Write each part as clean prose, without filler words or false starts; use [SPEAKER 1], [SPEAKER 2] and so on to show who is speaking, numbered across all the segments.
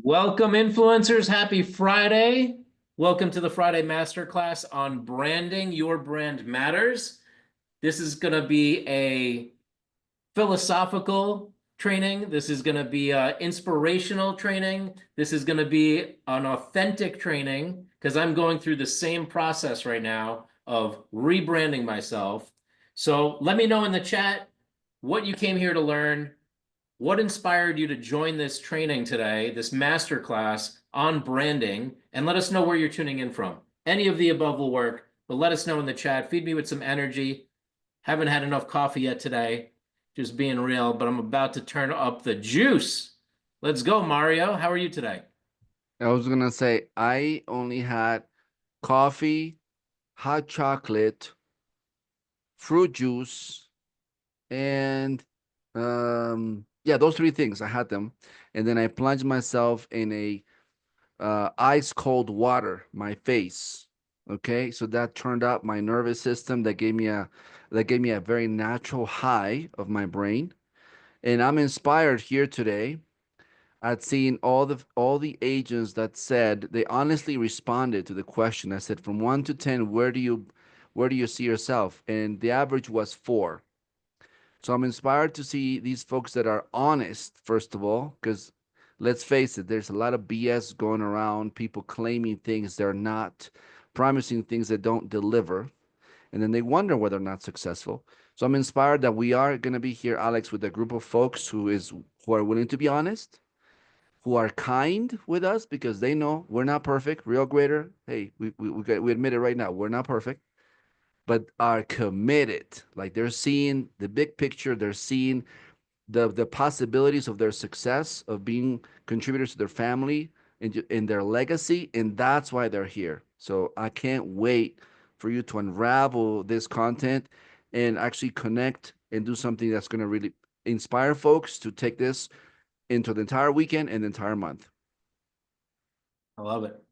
[SPEAKER 1] Welcome, influencers. Happy Friday. Welcome to the Friday Masterclass on branding. Your brand matters. This is going to be a philosophical training. This is going to be inspirational training. This is going to be an authentic training because I'm going through the same process right now of rebranding myself. So let me know in the chat what you came here to learn. What inspired you to join this training today, this masterclass on branding, and let us know where you're tuning in from. Any of the above will work, but let us know in the chat. Feed me with some energy. Haven't had enough coffee yet today, just being real, but I'm about to turn up the juice. Let's go, Mario. How are you today?
[SPEAKER 2] I was gonna say I only had coffee, hot chocolate, fruit juice, and yeah, those three things. I had them, and then I plunged myself in a ice cold water, my face. Okay, so that turned up my nervous system. That gave me a very natural high of my brain, and I'm inspired here today. I'd seen all the agents that said they honestly responded to the question. I said, from 1 to 10, where do you see yourself? And the average was 4. So I'm inspired to see these folks that are honest, first of all, because let's face it, there's a lot of BS going around, people claiming things they're not, promising things that don't deliver, and then they wonder whether they're not successful. So I'm inspired that we are going to be here, Alex, with a group of folks who are willing to be honest, who are kind with us because they know we're not perfect. Real Greater, hey, we admit it right now. We're not perfect, but are committed. Like they're seeing the big picture. They're seeing the possibilities of their success, of being contributors to their family in their legacy, and that's why they're here. So I can't wait for you to unravel this content and actually connect and do something that's going to really inspire folks to take this into the entire weekend and the entire month.
[SPEAKER 1] I love it.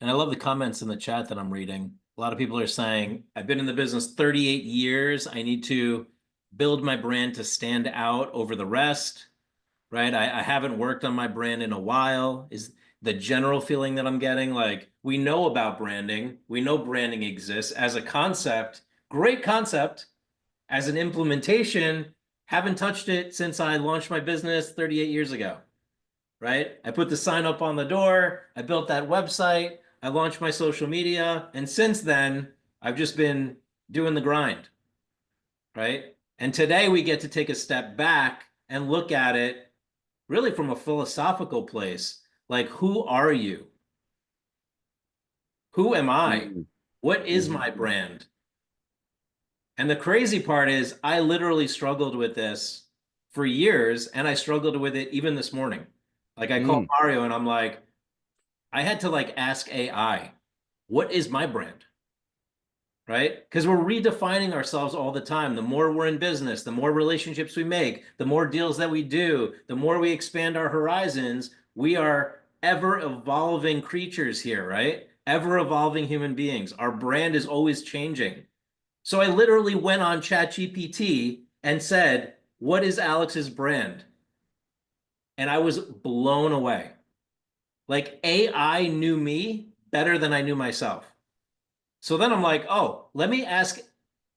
[SPEAKER 1] And I love the comments in the chat that I'm reading. A lot of people are saying, I've been in the business 38 years. I need to build my brand to stand out over the rest, right? I haven't worked on my brand in a while, is the general feeling that I'm getting. Like, we know about branding. We know branding exists as a concept, great concept. As an implementation, haven't touched it since I launched my business 38 years ago, right? I put the sign up on the door. I built that website. I launched my social media. And since then, I've just been doing the grind, right? And today we get to take a step back and look at it really from a philosophical place. Like, who are you? Who am I?
[SPEAKER 2] Mm,
[SPEAKER 1] What is
[SPEAKER 2] mhm,
[SPEAKER 1] my brand? And the crazy part is, I literally struggled with this for years, and I struggled with it even this morning. Like, I called
[SPEAKER 2] mm,
[SPEAKER 1] Mario and I'm like, I had to like ask AI, what is my brand? Right? Because we're redefining ourselves all the time. The more we're in business, the more relationships we make, the more deals that we do, the more we expand our horizons. We are ever evolving creatures here, right? Ever evolving human beings. Our brand is always changing. So I literally went on ChatGPT and said, what is Alex's brand? And I was blown away. Like AI knew me better than I knew myself. So then I'm like, oh, let me ask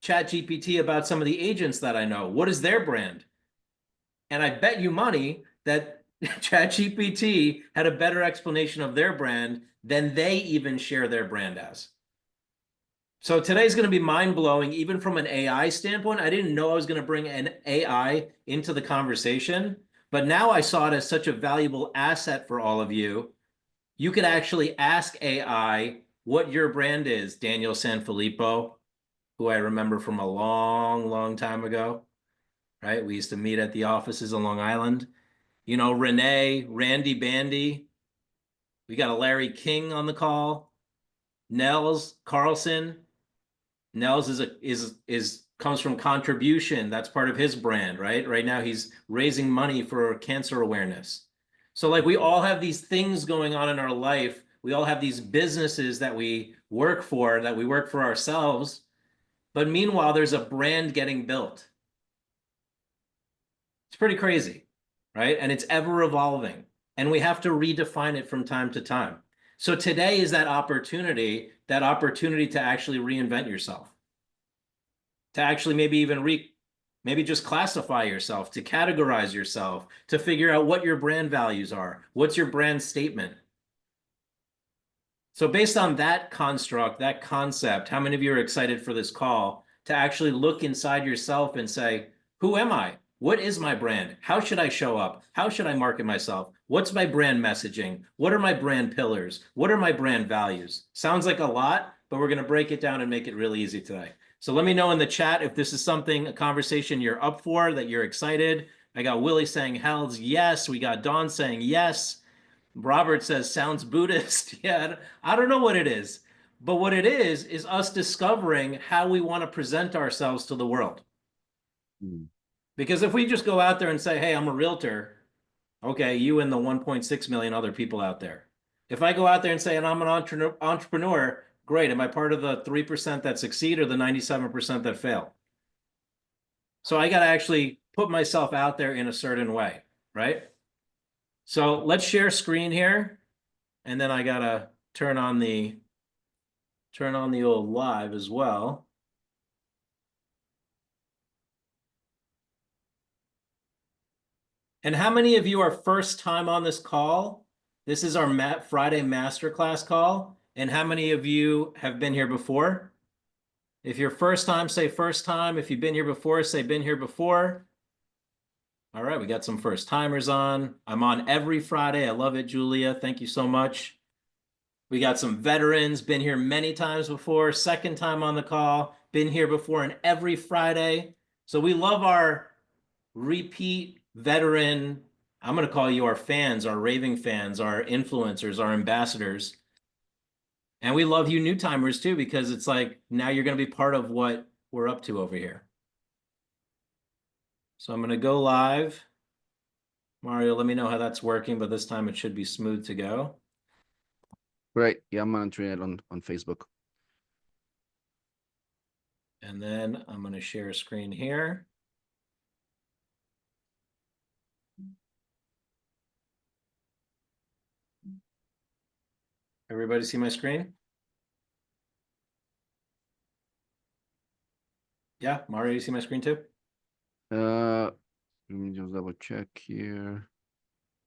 [SPEAKER 1] ChatGPT about some of the agents that I know. What is their brand? And I bet you money that ChatGPT had a better explanation of their brand than they even share their brand as. So today's going to be mind blowing, even from an AI standpoint. I didn't know I was going to bring an AI into the conversation, but now I saw it as such a valuable asset for all of you. You could actually ask AI what your brand is, Daniel Sanfilippo, who I remember from a long, long time ago, right? We used to meet at the offices on Long Island. You know, Renee, Randy Bandy. We got a Larry King on the call. Nels Carlson. Nels is comes from contribution. That's part of his brand, right? Right now he's raising money for cancer awareness. So like we all have these things going on in our life. We all have these businesses that we work for, that we work for ourselves. But meanwhile, there's a brand getting built. It's pretty crazy, right? And it's ever evolving. and we have to redefine it from time to time. So today is that opportunity to actually reinvent yourself, to actually maybe even maybe just classify yourself, to categorize yourself, to figure out what your brand values are. What's your brand statement? So based on that construct, that concept, how many of you are excited for this call to actually look inside yourself and say, who am I? What is my brand? How should I show up? How should I market myself? What's my brand messaging? What are my brand pillars? What are my brand values? Sounds like a lot, but we're going to break it down and make it really easy today. So let me know in the chat if this is something, a conversation you're up for, that you're excited. I got Willie saying hells yes. We got Dawn saying yes. Robert says, sounds Buddhist. Yeah, I don't know what it is. But what it is us discovering how we want to present ourselves to the world.
[SPEAKER 2] Mm.
[SPEAKER 1] Because if we just go out there and say, hey, I'm a realtor, okay, you and the 1.6 million other people out there. If I go out there and say, and I'm an entrepreneur, great. Am I part of the 3% that succeed or the 97% that fail? So I got to actually put myself out there in a certain way, right? So let's share screen here. And then I gotta turn on the old live as well. And how many of you are first time on this call? This is our Friday masterclass call. And how many of you have been here before? If you're first time, say first time. If you've been here before, say been here before. All right, we got some first timers on. I'm on every Friday. I love it, Julia. Thank you so much. We got some veterans, been here many times before, second time on the call, been here before and every Friday. So we love our repeat veteran. I'm going to call you our fans, our raving fans, our influencers, our ambassadors. And we love you new timers too, because it's like now you're going to be part of what we're up to over here. So I'm going to go live. Mario, let me know how that's working, but this time it should be smooth to go.
[SPEAKER 2] Great. Yeah, I'm monitoring it on Facebook.
[SPEAKER 1] And then I'm going to share a screen here. Everybody see my screen? Yeah, Mario, you see my screen too?
[SPEAKER 2] Let me just double check here.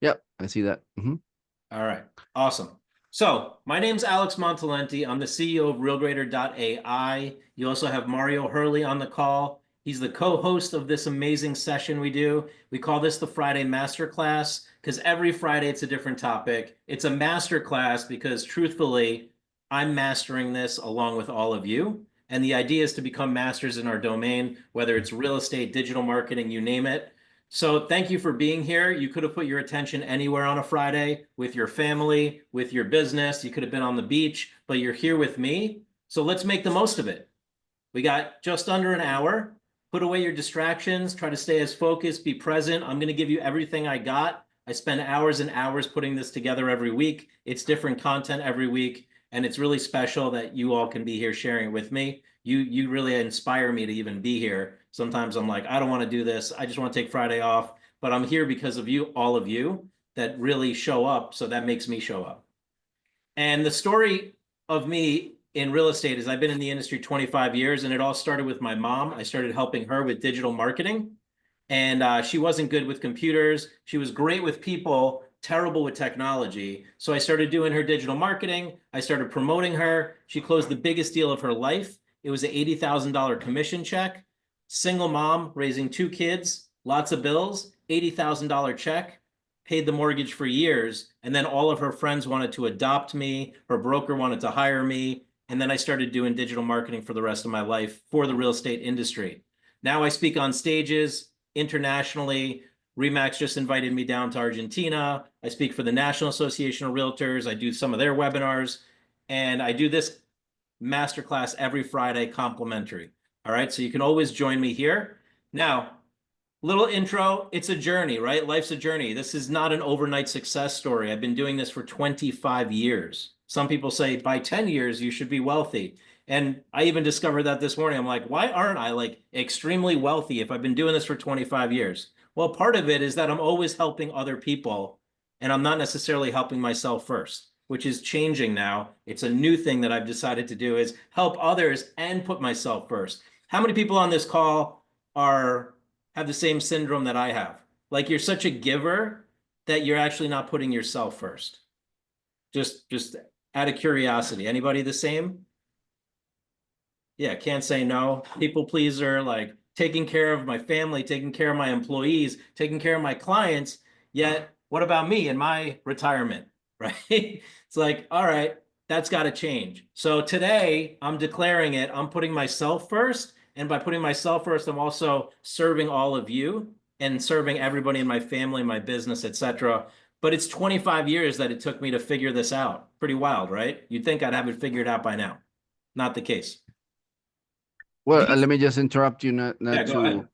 [SPEAKER 2] Yep, I see that.
[SPEAKER 1] All right, awesome. So my name's Alex Montalenti. I'm the CEO of RealGrader.ai. You also have Mario Hurley on the call. He's the co-host of this amazing session we do. We call this the Friday Masterclass because every Friday it's a different topic. It's a masterclass because truthfully, I'm mastering this along with all of you. And the idea is to become masters in our domain, whether it's real estate, digital marketing, you name it. So thank you for being here. You could have put your attention anywhere on a Friday with your family, with your business. You could have been on the beach, but you're here with me. So let's make the most of it. We got just under an hour. Put away your distractions. Try to stay as focused, be present. I'm going to give you everything I got. I spend hours and hours putting this together every week. It's different content every week. And it's really special that you all can be here sharing it with me. You really inspire me to even be here. Sometimes I'm like, I don't want to do this. I just want to take Friday off. But I'm here because of you, all of you that really show up. So that makes me show up. And the story of me in real estate is I've been in the industry 25 years, and it all started with my mom. I started helping her with digital marketing, and she wasn't good with computers. She was great with people, terrible with technology. So I started doing her digital marketing. I started promoting her. She closed the biggest deal of her life. It was an $80,000 commission check. Single mom, raising two kids, lots of bills, $80,000 check, paid the mortgage for years. And then all of her friends wanted to adopt me. Her broker wanted to hire me. And then I started doing digital marketing for the rest of my life for the real estate industry. Now I speak on stages internationally. Remax just invited me down to Argentina. I speak for the National Association of Realtors. I do some of their webinars. And I do this masterclass every Friday complimentary. All right, so you can always join me here. Now, little intro, it's a journey, right? Life's a journey. This is not an overnight success story. I've been doing this for 25 years. Some people say by 10 years, you should be wealthy. And I even discovered that this morning. I'm like, why aren't I like extremely wealthy if I've been doing this for 25 years? Well, part of it is that I'm always helping other people and I'm not necessarily helping myself first, which is changing now. It's a new thing that I've decided to do is help others and put myself first. How many people on this call are have the same syndrome that I have? Like you're such a giver that you're actually not putting yourself first. Just out of curiosity. Anybody the same? Yeah, can't say no. People pleaser, like taking care of my family, taking care of my employees, taking care of my clients. Yet, what about me and my retirement? Right? It's like, all right, that's got to change. So today, I'm declaring it. I'm putting myself first. And by putting myself first, I'm also serving all of you and serving everybody in my family, my business, etc. But it's 25 years that it took me to figure this out. Pretty wild, right? You'd think I'd have it figured out by now. Not the case.
[SPEAKER 2] Well,
[SPEAKER 1] These,
[SPEAKER 2] let me just interrupt you, not
[SPEAKER 1] yeah,
[SPEAKER 2] not
[SPEAKER 1] go ahead.
[SPEAKER 2] to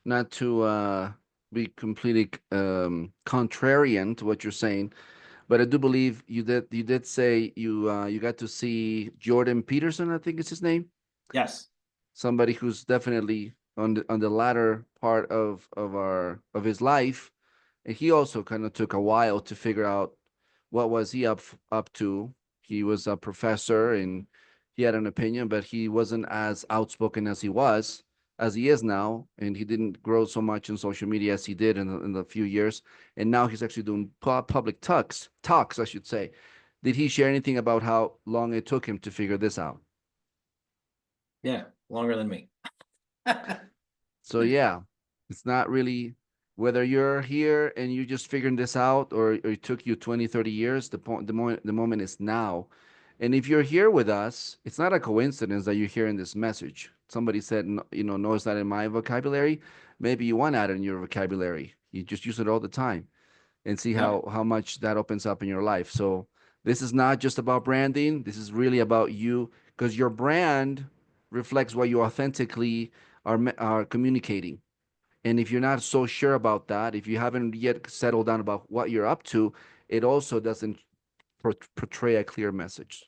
[SPEAKER 2] not to be completely contrarian to what you're saying, but I do believe you did say you got to see Jordan Peterson, I think is his name,
[SPEAKER 1] Yes.
[SPEAKER 2] somebody who's definitely on the latter part of his life, and he also kind of took a while to figure out what was he up to. He was a professor and he had an opinion, but he wasn't as outspoken as he is now, and he didn't grow so much in social media as he did in the few years. And now he's actually doing public talks, I should say. Did he share anything about how long it took him to figure this out?
[SPEAKER 1] Yeah. Longer than me.
[SPEAKER 2] So yeah, it's not really whether you're here and you're just figuring this out, or it took you 20, 30 years. The moment is now. And if you're here with us, it's not a coincidence that you're hearing this message. Somebody said, no, it's not in my vocabulary. Maybe you want to add it in your vocabulary. You just use it all the time and see
[SPEAKER 1] Yeah.
[SPEAKER 2] how much that opens up in your life. So this is not just about branding. This is really about you, because your brand reflects what you authentically are communicating. And if you're not so sure about that, if you haven't yet settled down about what you're up to, it also doesn't portray a clear message.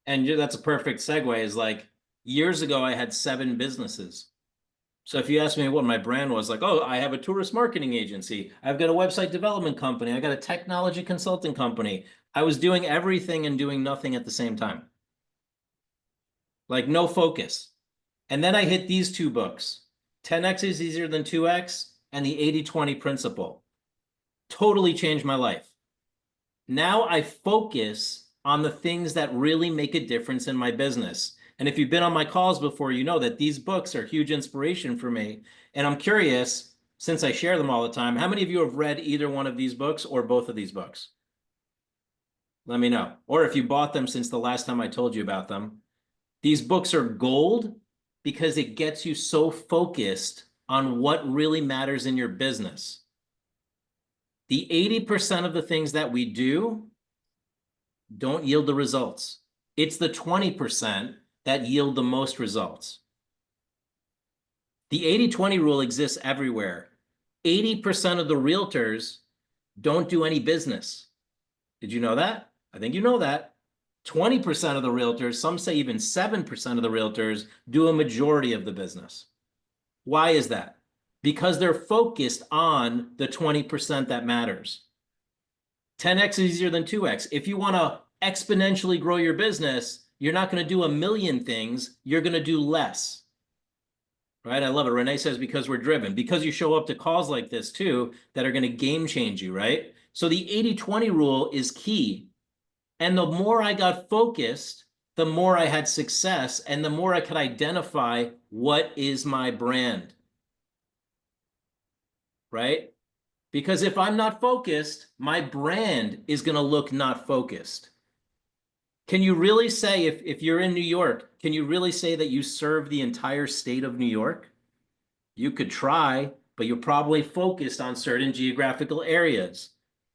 [SPEAKER 1] And that's a perfect segue is like years ago, I had 7 businesses. So if you ask me what my brand was, like, oh, I have a tourist marketing agency. I've got a website development company. I got a technology consulting company. I was doing everything and doing nothing at the same time. Like no focus. And then I hit these 2 books, 10x is easier than 2x and the 80/20 principle. Totally changed my life. Now I focus on the things that really make a difference in my business. And if you've been on my calls before, you know that these books are huge inspiration for me. And I'm curious, since I share them all the time, how many of you have read either one of these books or both of these books? Let me know. Or if you bought them since the last time I told you about them. These books are gold because it gets you so focused on what really matters in your business. The 80% of the things that we do don't yield the results. It's the 20% that yield the most results. The 80/20 rule exists everywhere. 80% of the realtors don't do any business. Did you know that? I think you know that. 20% of the realtors, some say even 7% of the realtors, do a majority of the business. Why is that? Because they're focused on the 20% that matters. 10x is easier than 2x. If you want to exponentially grow your business, you're not going to do a million things. You're going to do less. Right? I love it. Renee says, because we're driven, because you show up to calls like this too, that are going to game change you, right? So the 80/20 rule is key. And the more I got focused, the more I had success and the more I could identify what is my brand, right? Because if I'm not focused, my brand is going to look not focused. Can you really say, if you're in New York, can you really say that you serve the entire state of New York? You could try, but you're probably focused on certain geographical areas.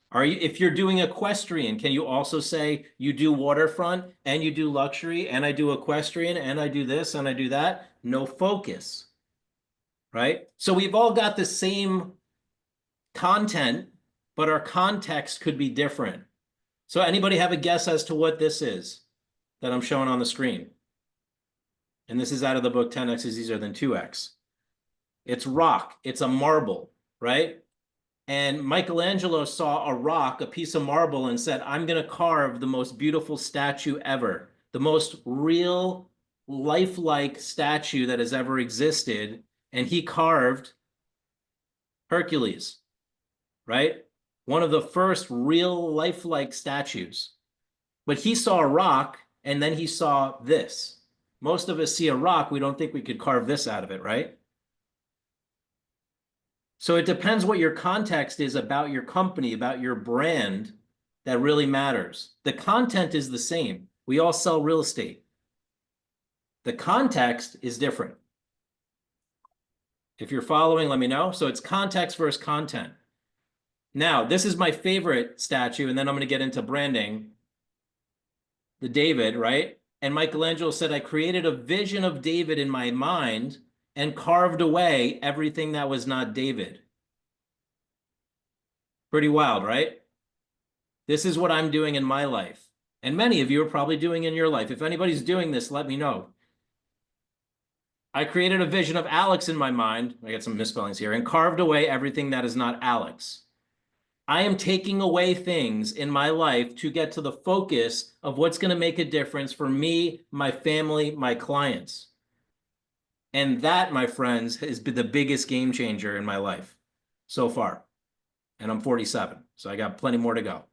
[SPEAKER 1] Are you, if you're doing equestrian, can you also say you do waterfront and you do luxury and I do equestrian and I do this and I do that? No focus, right? So we've all got the same content, but our context could be different. So anybody have a guess as to what this is that I'm showing on the screen? And this is out of the book 10x is easier than 2x. It's rock. It's a marble, right? And Michelangelo saw a rock, a piece of marble, and said, I'm going to carve the most beautiful statue ever, the most real, lifelike statue that has ever existed. And he carved Hercules, right? One of the first real lifelike statues. But he saw a rock and then he saw this. Most of us see a rock, we don't think we could carve this out of it, right? So it depends what your context is about your company, about your brand that really matters. The content is the same. We all sell real estate. The context is different. If you're following, let me know. So it's context versus content. Now, this is my favorite statue, and then I'm going to get into branding. The David, right? And Michelangelo said, I created a vision of David in my mind and carved away everything that was not David. Pretty wild, right? This is what I'm doing in my life. And many of you are probably doing in your life. If anybody's doing this, let me know. I created a vision of Alex in my mind. I got some misspellings here, and carved away everything that is not Alex. I am taking away things in my life to get to the focus of what's going to make a difference for me, my family, my clients. And that, my friends, has been the biggest game changer in my life so far. And I'm 47, so I got plenty more to go,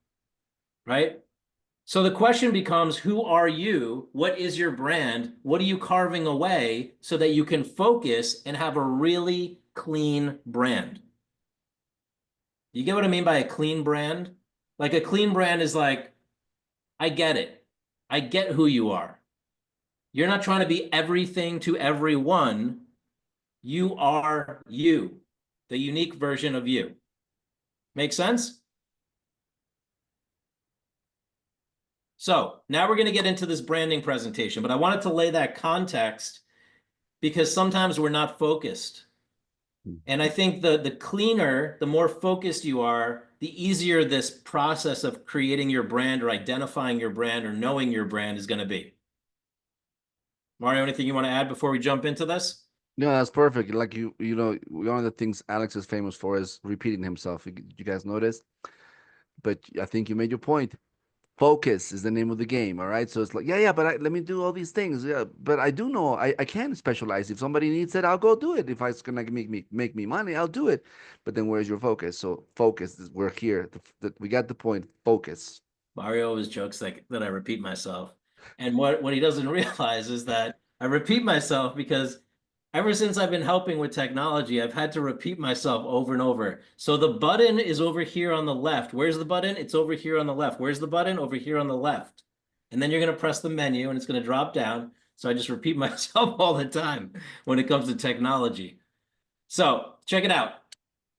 [SPEAKER 1] right? So the question becomes, who are you? What is your brand? What are you carving away so that you can focus and have a really clean brand? You get what I mean by a clean brand? Like a clean brand is like, I get it. I get who you are. You're not trying to be everything to everyone. You are you, the unique version of you. Make sense? So now we're going to get into this branding presentation, but I wanted to lay that context because sometimes we're not focused. And I think the cleaner, the more focused you are, the easier this process of creating your brand or identifying your brand or knowing your brand is going to be. Mario, anything you want to add before we jump into this?
[SPEAKER 2] No, that's perfect. Like you know, one of the things Alex is famous for is repeating himself. You guys notice? But I think you made your point. Focus is the name of the game. All right. So it's like, yeah, but let me do all these things. Yeah, but I do know I can specialize. If somebody needs it, I'll go do it. If it's gonna make me money, I'll do it. But then where's your focus? So focus. We're here. We got the point. Focus.
[SPEAKER 1] Mario always jokes like that I repeat myself. And what he doesn't realize is that I repeat myself because ever since I've been helping with technology, I've had to repeat myself over and over. So the button is over here on the left. Where's the button? It's over here on the left. Where's the button? Over here on the left. And then you're going to press the menu and it's going to drop down. So I just repeat myself all the time when it comes to technology. So check it out.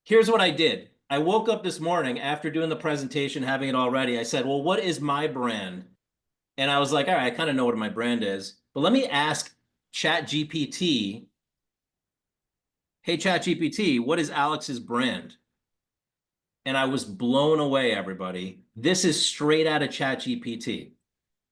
[SPEAKER 1] Here's what I did. I woke up this morning after doing the presentation, having it all ready. I said, well, what is my brand? And I was like, all right, I kind of know what my brand is, but let me ask ChatGPT, hey, ChatGPT, what is Alex's brand? And I was blown away, everybody. This is straight out of ChatGPT.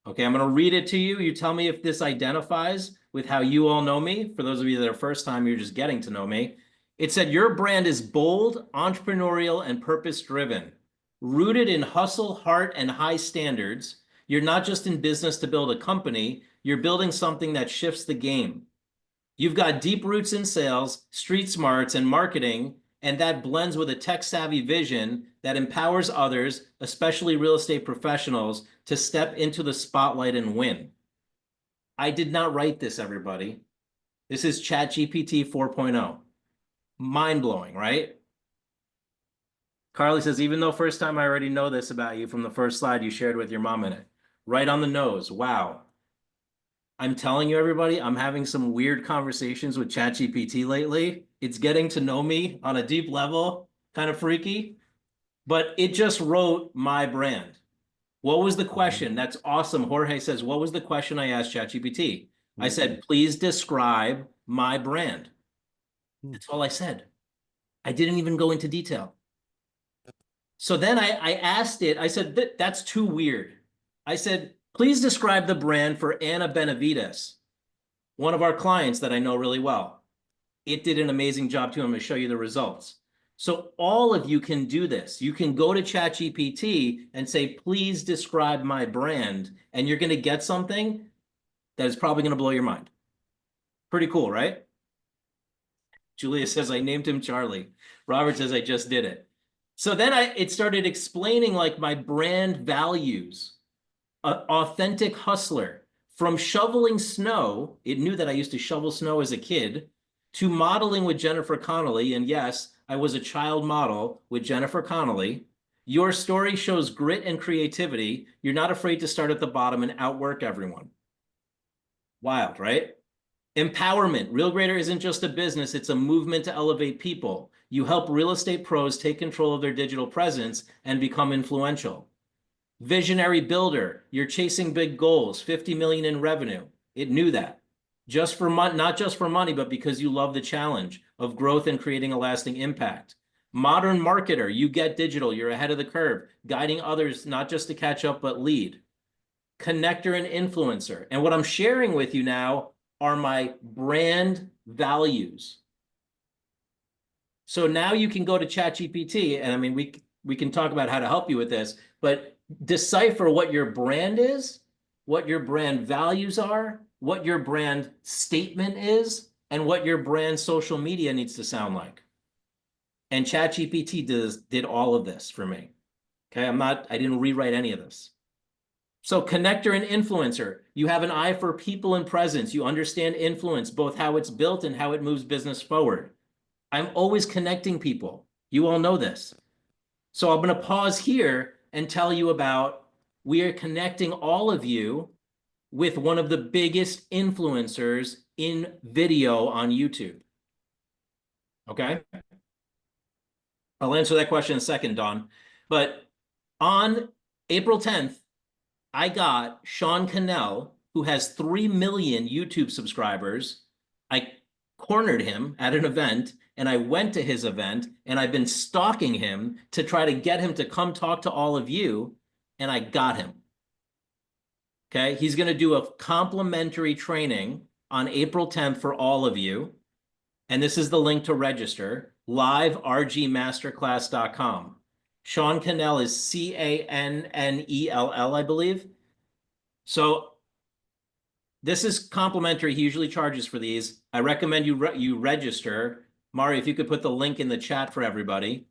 [SPEAKER 1] Okay, I'm going to read it to you. You tell me if this identifies with how you all know me. For those of you that are first time, you're just getting to know me. It said, your brand is bold, entrepreneurial, and purpose-driven, rooted in hustle, heart, and high standards. You're not just in business to build a company. You're building something that shifts the game. You've got deep roots in sales, street smarts, and marketing, and that blends with a tech-savvy vision that empowers others, especially real estate professionals, to step into the spotlight and win. I did not write this, everybody. This is ChatGPT 4.0. Mind-blowing, right? Carly says, even though first time I already know this about you from the first slide you shared with your mom in it. Right on the nose. Wow. I'm telling you, everybody, I'm having some weird conversations with ChatGPT lately. It's getting to know me on a deep level, kind of freaky, but it just wrote my brand. What was the question? That's awesome. Jorge says, what was the question I asked ChatGPT? I said, please describe my brand. That's all I said. I didn't even go into detail. So then I asked it, I said, that's too weird. I said, please describe the brand for Anna Benavides, one of our clients that I know really well. It did an amazing job too. I'm going to show you the results. So all of you can do this. You can go to ChatGPT and say, please describe my brand, and you're going to get something that is probably going to blow your mind. Pretty cool, right? Julia says, I named him Charlie. Robert says, I just did it. So then it started explaining like my brand values, authentic hustler. From shoveling snow, it knew that I used to shovel snow as a kid, to modeling with Jennifer Connelly. And yes, I was a child model with Jennifer Connelly. Your story shows grit and creativity. You're not afraid to start at the bottom and outwork everyone. Wild, right? Empowerment. Real Grader isn't just a business, it's a movement to elevate people. You help real estate pros take control of their digital presence and become influential. Visionary builder. You're chasing big goals, 50 million in revenue. It knew that. Just for money, not just for money, but because you love the challenge of growth and creating a lasting impact. Modern marketer. You get digital. You're ahead of the curve, guiding others not just to catch up, but lead. Connector and influencer. And what I'm sharing with you now are my brand values. So now you can go to ChatGPT, and I mean, we can talk about how to help you with this, but decipher what your brand is, what your brand values are, what your brand statement is, and what your brand social media needs to sound like. And ChatGPT did all of this for me. Okay, I didn't rewrite any of this. So connector and influencer, you have an eye for people and presence. You understand influence, both how it's built and how it moves business forward. I'm always connecting people. You all know this. So I'm going to pause here and tell you about, we are connecting all of you with one of the biggest influencers in video on YouTube. Okay? I'll answer that question in a second, Don. But on April 10th, I got Sean Cannell, who has 3 million YouTube subscribers. I cornered him at an event, and I went to his event, and I've been stalking him to try to get him to come talk to all of you, and I got him. Okay, he's going to do a complimentary training on April 10th for all of you. And this is the link to register, livergmasterclass.com. Sean Cannell is Cannell, I believe. So this is complimentary. He usually charges for these. I recommend you register. Mari, if you could put the link in the chat for everybody.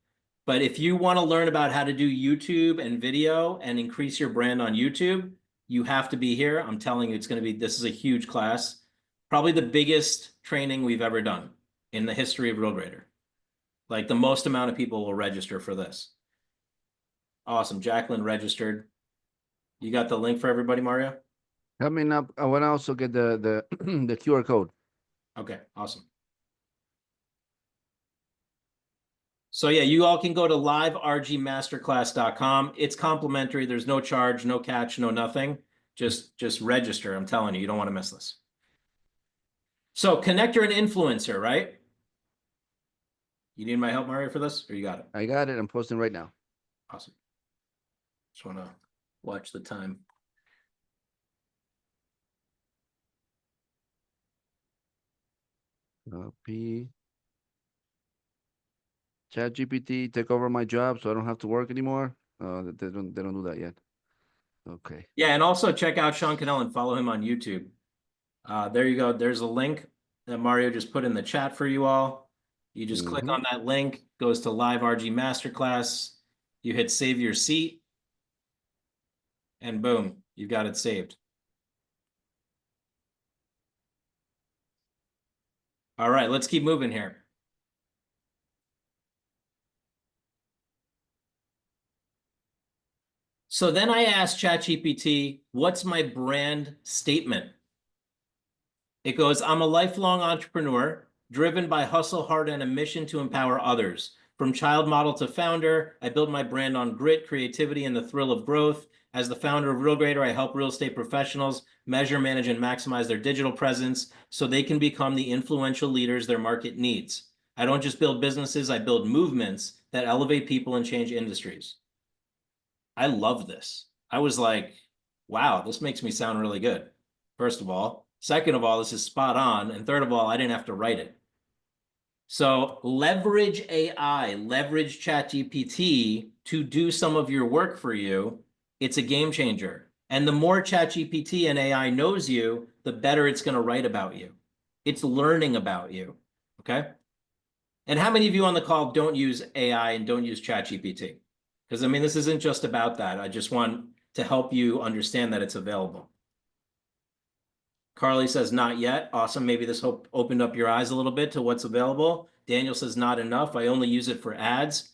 [SPEAKER 1] But if you want to learn about how to do YouTube and video and increase your brand on YouTube, you have to be here. I'm telling you, this is a huge class. Probably the biggest training we've ever done in the history of Real Grader. Like the most amount of people will register for this. Awesome. Jacqueline registered. You got the link for everybody, Mario?
[SPEAKER 2] Coming up, I want to also get the the QR code.
[SPEAKER 1] Okay, awesome. So yeah, you all can go to livergmasterclass.com. It's complimentary. There's no charge, no catch, no nothing. Just register. I'm telling you, you don't want to miss this. So connector and influencer, right? You need my help, Mario, for this, or you got it?
[SPEAKER 2] I got it. I'm posting right now.
[SPEAKER 1] Awesome. Just want to watch the time.
[SPEAKER 2] Copy. ChatGPT take over my job, so I don't have to work anymore. They don't do that yet. Okay.
[SPEAKER 1] Yeah, and also check out Sean Cannell and follow him on YouTube. There you go. There's a link that Mario just put in the chat for you all. You just click on that link, goes to Live RG Masterclass. You hit save your seat, and boom, you've got it saved. All right, let's keep moving here. So then I asked ChatGPT, what's my brand statement? It goes, I'm a lifelong entrepreneur, driven by hustle hard and a mission to empower others. From child model to founder, I built my brand on grit, creativity, and the thrill of growth. As the founder of Real Grader, I help real estate professionals measure, manage, and maximize their digital presence so they can become the influential leaders their market needs. I don't just build businesses, I build movements that elevate people and change industries. I love this. I was like, wow, this makes me sound really good. First of all. Second of all, this is spot on. And third of all, I didn't have to write it. So leverage AI, leverage ChatGPT to do some of your work for you. It's a game changer. And the more ChatGPT and AI knows you, the better it's going to write about you. It's learning about you. Okay. And how many of you on the call don't use AI and don't use ChatGPT? Because I mean, this isn't just about that. I just want to help you understand that it's available. Carly says not yet. Awesome. Maybe this hope opened up your eyes a little bit to what's available. Daniel says not enough. I only use it for ads.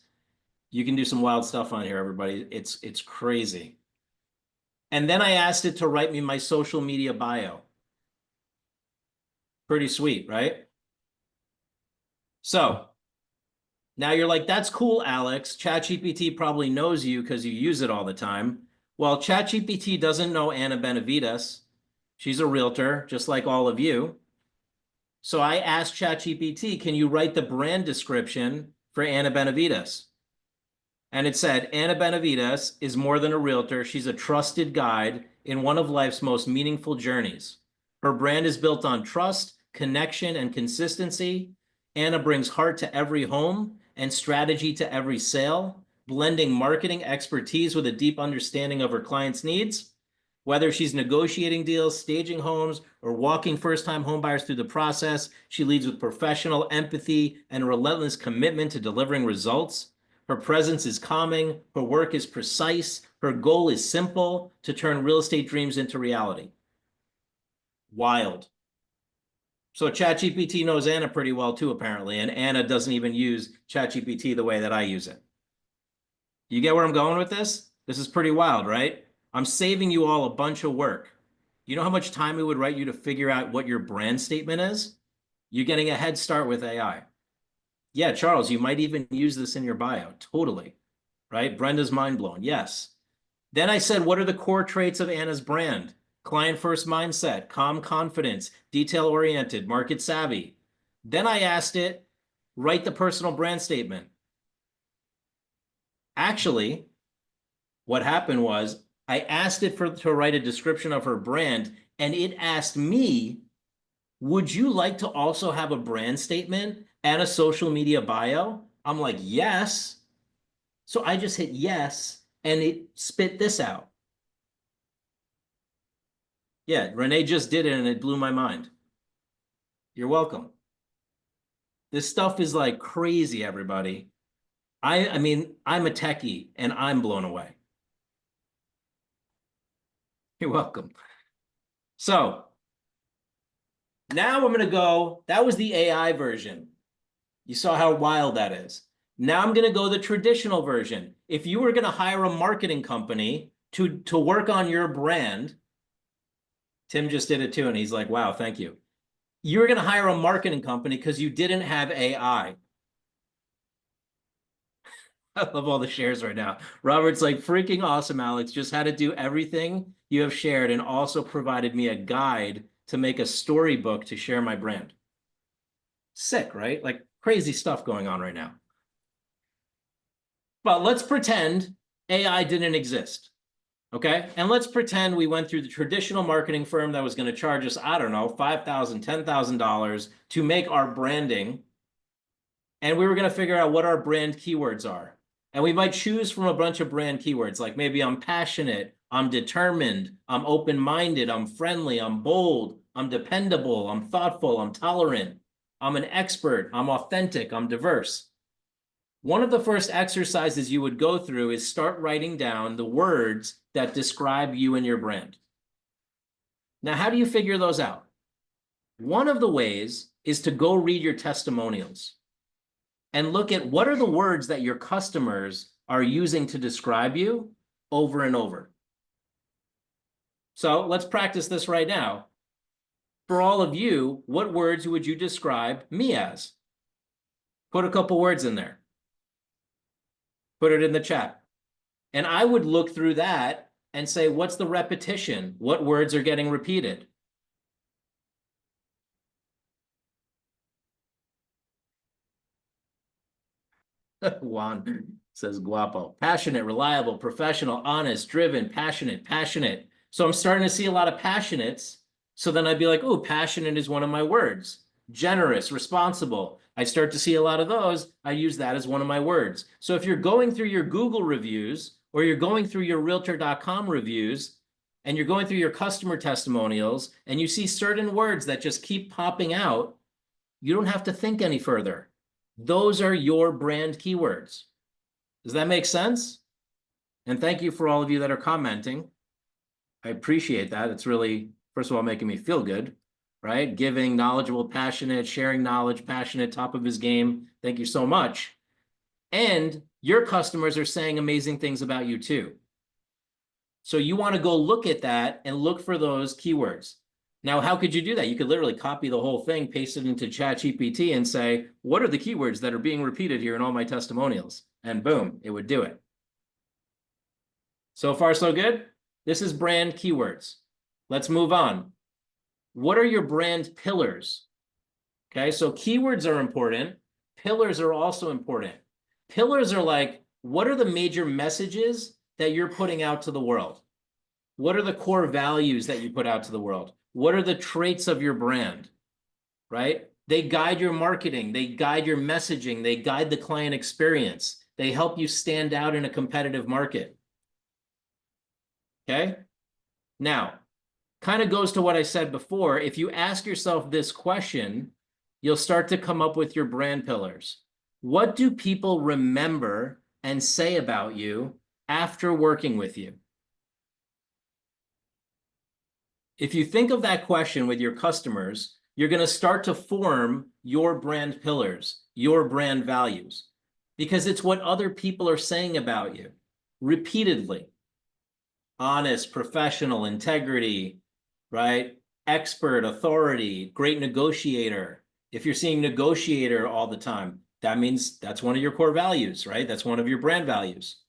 [SPEAKER 1] You can do some wild stuff on here, everybody. It's crazy. And then I asked it to write me my social media bio. Pretty sweet, right? So now you're like, that's cool, Alex. ChatGPT probably knows you because you use it all the time. Well, ChatGPT doesn't know Anna Benavides. She's a realtor, just like all of you. So I asked ChatGPT, can you write the brand description for Anna Benavides? And it said, Anna Benavides is more than a realtor. She's a trusted guide in one of life's most meaningful journeys. Her brand is built on trust, connection, and consistency. Anna brings heart to every home and strategy to every sale, blending marketing expertise with a deep understanding of her clients' needs. Whether she's negotiating deals, staging homes, or walking first-time homebuyers through the process, she leads with professional empathy and a relentless commitment to delivering results. Her presence is calming. Her work is precise. Her goal is simple: to turn real estate dreams into reality. Wild. So ChatGPT knows Anna pretty well too, apparently, and Anna doesn't even use ChatGPT the way that I use it. You get where I'm going with this? This is pretty wild, right? I'm saving you all a bunch of work. You know how much time it would write you to figure out what your brand statement is? You're getting a head start with AI. Yeah, Charles, you might even use this in your bio. Totally. Right? Brenda's mind blown. Yes. Then I said, what are the core traits of Anna's brand? Client first mindset, calm confidence, detail oriented, market savvy. Then I asked it, write the personal brand statement. Actually, what happened was I asked it to write a description of her brand, and it asked me, would you like to also have a brand statement and a social media bio? I'm like, yes. So I just hit yes, and it spit this out. Yeah, Renee just did it, and it blew my mind. You're welcome. This stuff is like crazy, everybody. I mean, I'm a techie, and I'm blown away. You're welcome. So now I'm going to go. That was the AI version. You saw how wild that is. Now I'm going to go the traditional version. If you were going to hire a marketing company to work on your brand, Tim just did it too, and he's like, wow, thank you. You were going to hire a marketing company because you didn't have AI. I love all the shares right now. Robert's like, freaking awesome, Alex. Just had to do everything you have shared and also provided me a guide to make a storybook to share my brand. Sick, right? Like crazy stuff going on right now. But let's pretend AI didn't exist. Okay. And let's pretend we went through the traditional marketing firm that was going to charge us, I don't know, $5,000, $10,000 to make our branding. And we were going to figure out what our brand keywords are. And we might choose from a bunch of brand keywords, like maybe I'm passionate, I'm determined, I'm open-minded, I'm friendly, I'm bold, I'm dependable, I'm thoughtful, I'm tolerant, I'm an expert, I'm authentic, I'm diverse. One of the first exercises you would go through is start writing down the words that describe you and your brand. Now, how do you figure those out? One of the ways is to go read your testimonials and look at what are the words that your customers are using to describe you over and over. So let's practice this right now. For all of you, what words would you describe me as? Put a couple words in there. Put it in the chat. And I would look through that and say, what's the repetition? What words are getting repeated? Juan says guapo. Passionate, reliable, professional, honest, driven, passionate, passionate. So I'm starting to see a lot of passionates. So then I'd be like, oh, passionate is one of my words. generous, responsible. I start to see a lot of those. I use that as one of my words. So if you're going through your Google reviews or you're going through your realtor.com reviews and you're going through your customer testimonials and you see certain words that just keep popping out, you don't have to think any further. Those are your brand keywords. Does that make sense? And thank you for all of you that are commenting. I appreciate that. It's really, first of all, making me feel good, right? Giving, knowledgeable, passionate, sharing knowledge, passionate, top of his game. Thank you so much. And your customers are saying amazing things about you too. So you want to go look at that and look for those keywords. Now, how could you do that? You could literally copy the whole thing, paste it into ChatGPT and say, what are the keywords that are being repeated here in all my testimonials? And boom, it would do it. So far, so good. This is brand keywords. Let's move on. What are your brand pillars? Okay, so keywords are important. Pillars are also important. Pillars are like, what are the major messages that you're putting out to the world? What are the core values that you put out to the world? What are the traits of your brand, right? They guide your marketing. They guide your messaging. They guide the client experience. They help you stand out in a competitive market. Okay? Now, kind of goes to what I said before. If you ask yourself this question, you'll start to come up with your brand pillars. What do people remember and say about you after working with you? If you think of that question with your customers, you're going to start to form your brand pillars, your brand values, because it's what other people are saying about you repeatedly. Honest, professional, integrity, right? Expert, authority, great negotiator. If you're seeing negotiator all the time, that means that's one of your core values, right? That's one of your brand values.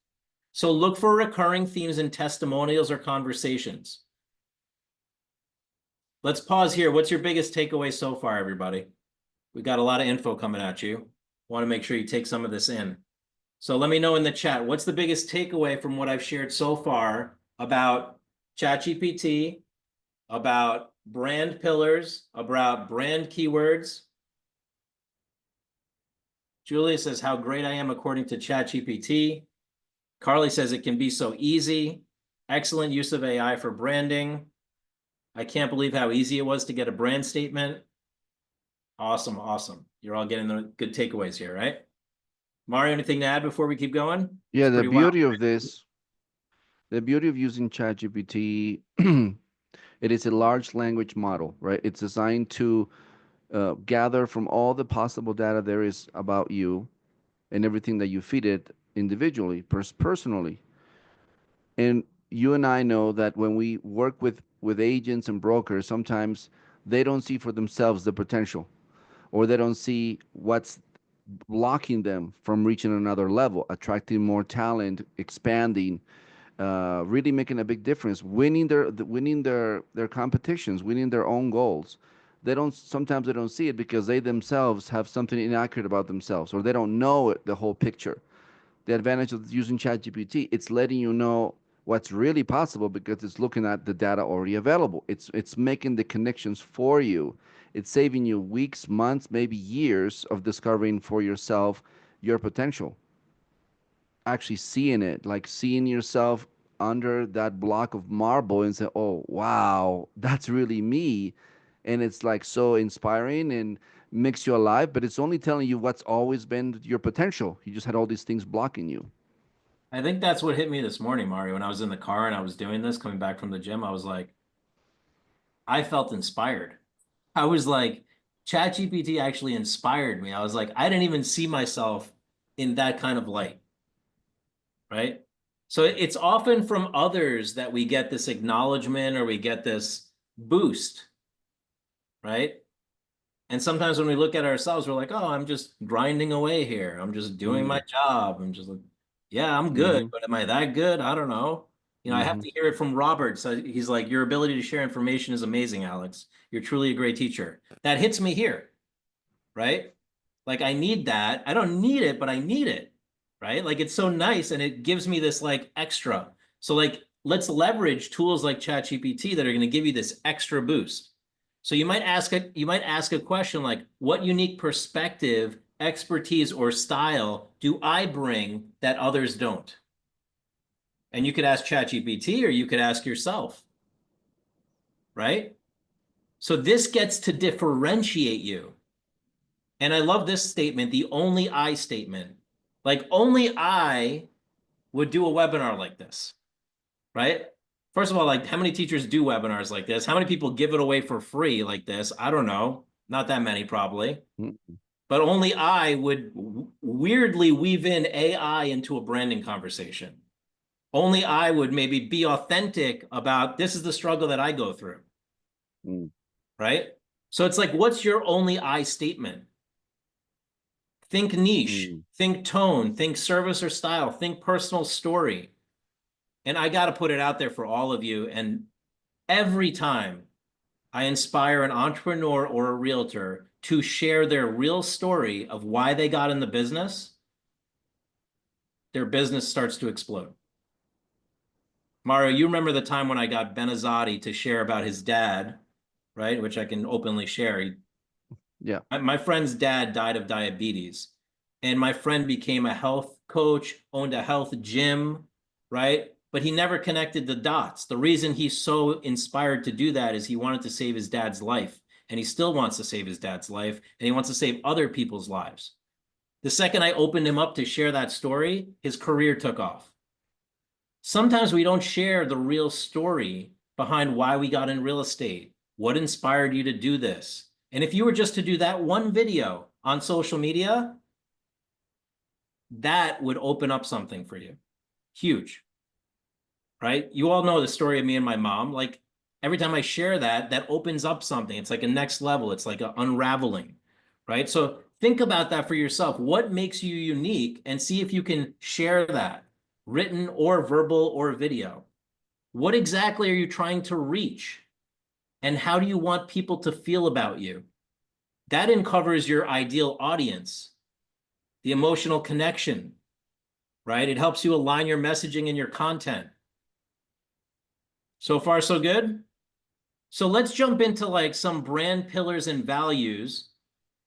[SPEAKER 1] So look for recurring themes in testimonials or conversations. Let's pause here. What's your biggest takeaway so far, everybody? We got a lot of info coming at you. Want to make sure you take some of this in. So let me know in the chat, what's the biggest takeaway from what I've shared so far about ChatGPT, about brand pillars, about brand keywords? Julia says how great I am according to ChatGPT. Carly says it can be so easy. Excellent use of AI for branding. I can't believe how easy it was to get a brand statement. Awesome, awesome. You're all getting the good takeaways here, right? Mario, anything to add before we keep going?
[SPEAKER 2] Yeah,
[SPEAKER 1] It's
[SPEAKER 2] the
[SPEAKER 1] pretty wild.
[SPEAKER 2] beauty of this, the beauty of using ChatGPT, it is a large language model, right? It's designed to gather from all the possible data there is about you and everything that you feed it individually, personally. And you and I know that when we work with agents and brokers, sometimes they don't see for themselves the potential, or they don't see what's blocking them from reaching another level, attracting more talent, expanding, really making a big difference, winning their competitions, winning their own goals. They don't sometimes they don't see it because they themselves have something inaccurate about themselves, or they don't know the whole picture. The advantage of using ChatGPT, it's letting you know what's really possible because it's looking at the data already available. It's making the connections for you. It's saving you weeks, months, maybe years of discovering for yourself your potential. Actually seeing it, like seeing yourself under that block of marble and say, "Oh, wow, that's really me." And it's like so inspiring and makes you alive, but it's only telling you what's always been your potential. You just had all these things blocking you.
[SPEAKER 1] I think that's what hit me this morning, Mario, when I was in the car and I was doing this, coming back from the gym. I was like, I felt inspired. I was like, ChatGPT actually inspired me. I was like, I didn't even see myself in that kind of light, right? So it's often from others that we get this acknowledgement or we get this boost, right? And sometimes when we look at ourselves, we're like, oh, I'm just grinding away here. I'm just doing
[SPEAKER 2] Mm-hmm.
[SPEAKER 1] my job. I'm just like, yeah, I'm good,
[SPEAKER 2] Mm-hmm.
[SPEAKER 1] but am I that good? I don't know. I have
[SPEAKER 2] Mm-hmm.
[SPEAKER 1] to hear it from Robert. So he's like, your ability to share information is amazing, Alex. You're truly a great teacher. That hits me here, right? Like I need that. I don't need it, but I need it, right? Like it's so nice and it gives me this like extra. So like let's leverage tools like ChatGPT that are going to give you this extra boost. So you might ask a question like, what unique perspective, expertise, or style do I bring that others don't? And you could ask ChatGPT or you could ask yourself, right? So this gets to differentiate you. And I love this statement, the only I statement. Like only I would do a webinar like this, right? First of all, like how many teachers do webinars like this? How many people give it away for free like this? I don't know. Not that many probably.
[SPEAKER 2] Mm,
[SPEAKER 1] But only I would weirdly weave in AI into a branding conversation. Only I would maybe be authentic about this is the struggle that I go through,
[SPEAKER 2] mm,
[SPEAKER 1] right? So it's like, what's your only I statement? Think niche,
[SPEAKER 2] mm,
[SPEAKER 1] think tone, think service or style, think personal story. And I got to put it out there for all of you. And every time I inspire an entrepreneur or a realtor to share their real story of why they got in the business, their business starts to explode. Mario, you remember the time when I got Benazotti to share about his dad, right? Which I can openly share.
[SPEAKER 2] yeah.
[SPEAKER 1] My friend's dad died of diabetes, and my friend became a health coach, owned a health gym, right? But he never connected the dots. The reason he's so inspired to do that is he wanted to save his dad's life, and he still wants to save his dad's life, and he wants to save other people's lives. The second I opened him up to share that story, his career took off. Sometimes we don't share the real story behind why we got in real estate. What inspired you to do this? And if you were just to do that one video on social media, that would open up something for you. Huge, right? You all know the story of me and my mom. Like every time I share that, that opens up something. It's like a next level. It's like an unraveling, right? So think about that for yourself. What makes you unique and see if you can share that written or verbal or video. What exactly are you trying to reach? And how do you want people to feel about you? That uncovers your ideal audience, the emotional connection, right? It helps you align your messaging and your content. So far, so good? So let's jump into like some brand pillars and values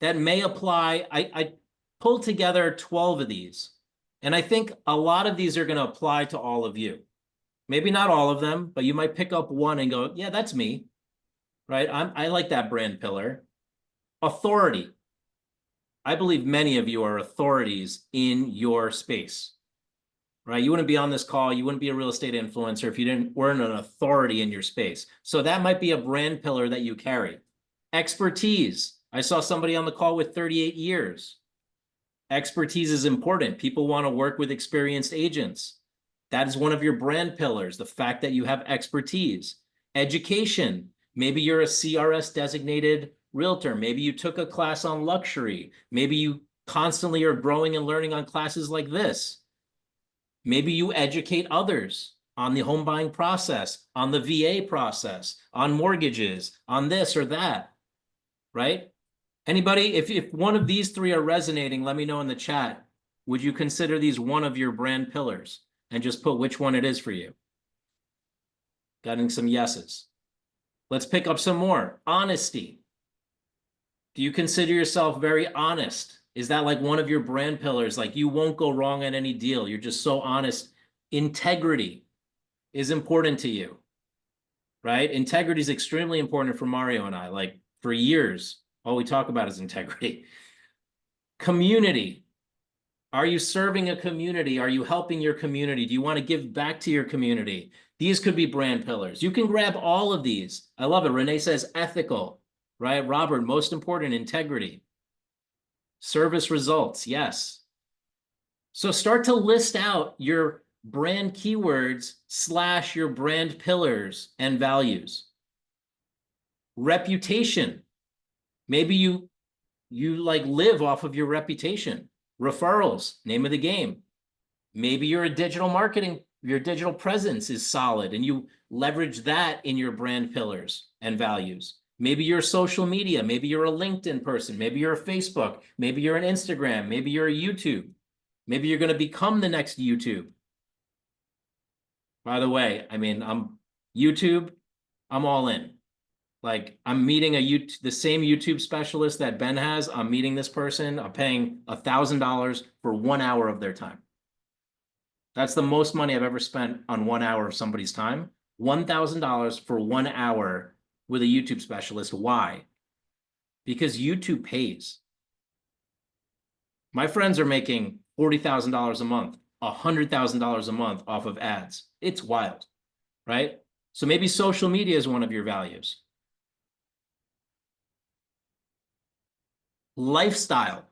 [SPEAKER 1] that may apply. I pulled together 12 of these, and I think a lot of these are going to apply to all of you. Maybe not all of them, but you might pick up one and go, yeah, that's me, right? I like that brand pillar. Authority. I believe many of you are authorities in your space, right? You wouldn't be on this call. You wouldn't be a real estate influencer if you weren't an authority in your space. So that might be a brand pillar that you carry. Expertise. I saw somebody on the call with 38 years. Expertise is important. People want to work with experienced agents. That is one of your brand pillars, the fact that you have expertise. Education. Maybe you're a CRS designated realtor. Maybe you took a class on luxury. Maybe you constantly are growing and learning on classes like this. Maybe you educate others on the home buying process, on the VA process, on mortgages, on this or that, right? Anybody, if one of these three are resonating, let me know in the chat. Would you consider these one of your brand pillars and just put which one it is for you? Getting some yeses. Let's pick up some more. Honesty. Do you consider yourself very honest? Is that like one of your brand pillars? Like you won't go wrong on any deal. You're just so honest. Integrity is important to you, right? Integrity is extremely important for Mario and I. Like for years, all we talk about is integrity. Community. Are you serving a community? Are you helping your community? Do you want to give back to your community? These could be brand pillars. You can grab all of these. I love it. Renee says ethical, right? Robert, most important, integrity. Service results, yes. So start to list out your brand keywords / your brand pillars and values. Reputation. Maybe you like live off of your reputation. Referrals, name of the game. Maybe you're a digital marketing, your digital presence is solid and you leverage that in your brand pillars and values. Maybe you're social media. Maybe you're a LinkedIn person. Maybe you're a Facebook. Maybe you're an Instagram. Maybe you're a YouTube. Maybe you're going to become the next YouTube. By the way, I mean, I'm YouTube, I'm all in. Like I'm meeting the same YouTube specialist that Ben has. I'm meeting this person. I'm paying $1,000 for 1 hour of their time. That's the most money I've ever spent on 1 hour of somebody's time. $1,000 for 1 hour with a YouTube specialist. Why? Because YouTube pays. My friends are making $40,000 a month, $100,000 a month off of ads. It's wild, right? So maybe social media is one of your values. Lifestyle.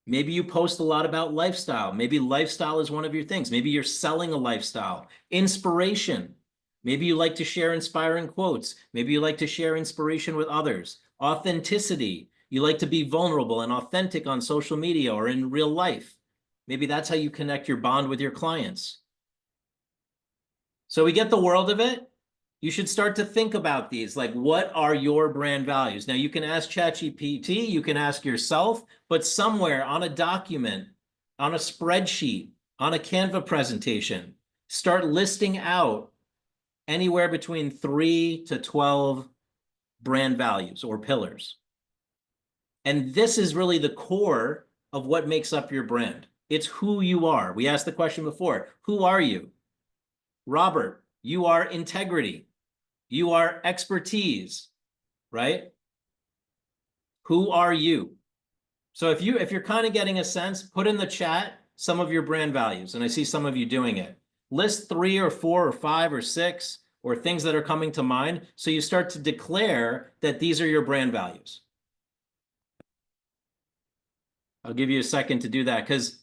[SPEAKER 1] Maybe you post a lot about lifestyle. Maybe lifestyle is one of your things. Maybe you're selling a lifestyle. Inspiration. Maybe you like to share inspiring quotes. Maybe you like to share inspiration with others. Authenticity. You like to be vulnerable and authentic on social media or in real life. Maybe that's how you connect your bond with your clients. So we get the world of it. You should start to think about these. Like, what are your brand values? Now, you can ask ChatGPT, you can ask yourself, but somewhere on a document, on a spreadsheet, on a Canva presentation, start listing out anywhere between 3 to 12 brand values or pillars. And this is really the core of what makes up your brand. It's who you are. We asked the question before, who are you? Robert, you are integrity. You are expertise, right? Who are you? So if you're kind of getting a sense, put in the chat some of your brand values, and I see some of you doing it. List 3 or 4 or 5 or 6 or things that are coming to mind, so you start to declare that these are your brand values. I'll give you a second to do that because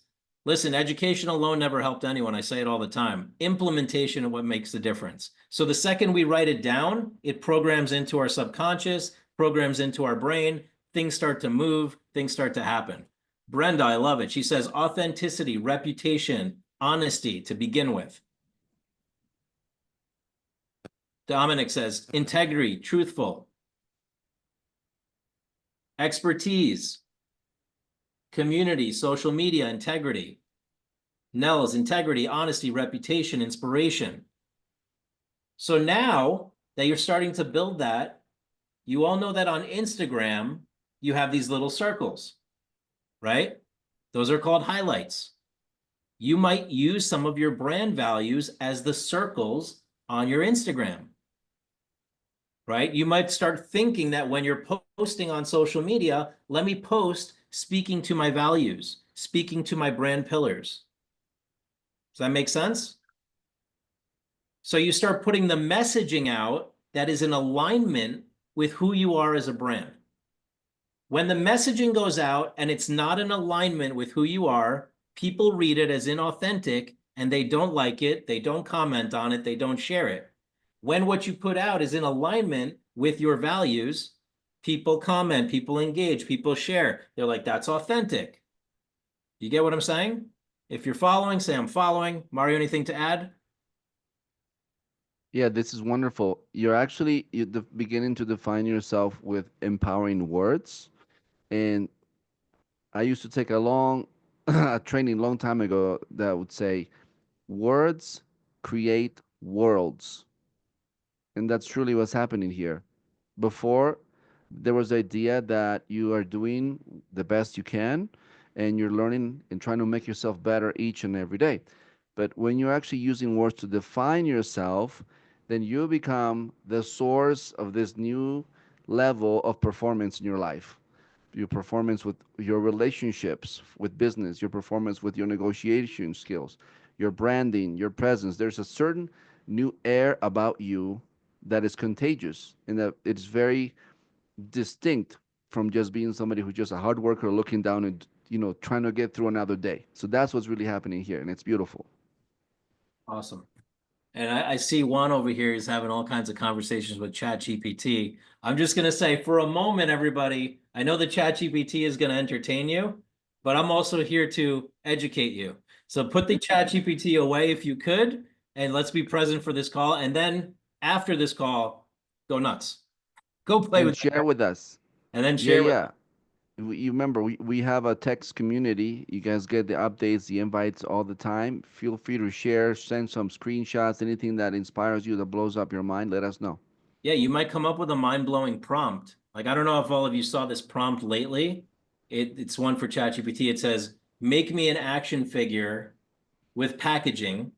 [SPEAKER 1] listen, education alone never helped anyone. I say it all the time. Implementation is what makes the difference. So the second we write it down, it programs into our subconscious, programs into our brain. Things start to move, things start to happen. Brenda, I love it. She says authenticity, reputation, honesty to begin with. Dominic says integrity, truthful, expertise, community, social media, integrity. Nell's integrity, honesty, reputation, inspiration. So now that you're starting to build that, you all know that on Instagram, you have these little circles, right? Those are called highlights. You might use some of your brand values as the circles on your Instagram, right? You might start thinking that when you're posting on social media, let me post speaking to my values, speaking to my brand pillars. Does that make sense? So you start putting the messaging out that is in alignment with who you are as a brand. When the messaging goes out and it's not in alignment with who you are, people read it as inauthentic and they don't like it, they don't comment on it, they don't share it. When what you put out is in alignment with your values, people comment, people engage, people share. They're like, that's authentic. You get what I'm saying? If you're following, say I'm following. Mario, anything to add?
[SPEAKER 2] Yeah, this is wonderful. You're beginning to define yourself with empowering words. And I used to take a long a training long time ago that would say words create worlds. And that's truly what's happening here. Before, there was the idea that you are doing the best you can and you're learning and trying to make yourself better each and every day. But when you're actually using words to define yourself, then you become the source of this new level of performance in your life. Your performance with your relationships with business, your performance with your negotiation skills, your branding, your presence. There's a certain new air about you that is contagious and that it's very distinct from just being somebody who's just a hard worker looking down and trying to get through another day. So that's what's really happening here, and it's beautiful.
[SPEAKER 1] Awesome. And I see Juan over here is having all kinds of conversations with ChatGPT. I'm just going to say for a moment, everybody, I know that ChatGPT is going to entertain you, but I'm also here to educate you. So put the ChatGPT away if you could, and let's be present for this call. And then after this call, go nuts. Go play
[SPEAKER 2] And
[SPEAKER 1] with
[SPEAKER 2] share
[SPEAKER 1] that,
[SPEAKER 2] with us.
[SPEAKER 1] and then
[SPEAKER 2] Yeah,
[SPEAKER 1] share with.
[SPEAKER 2] yeah. You remember, we have a text community. You guys get the updates, the invites all the time. Feel free to share, send some screenshots, anything that inspires you, that blows up your mind. Let us know.
[SPEAKER 1] Yeah, you might come up with a mind-blowing prompt. Like, I don't know if all of you saw this prompt lately. It's one for ChatGPT. It says, make me an action figure with packaging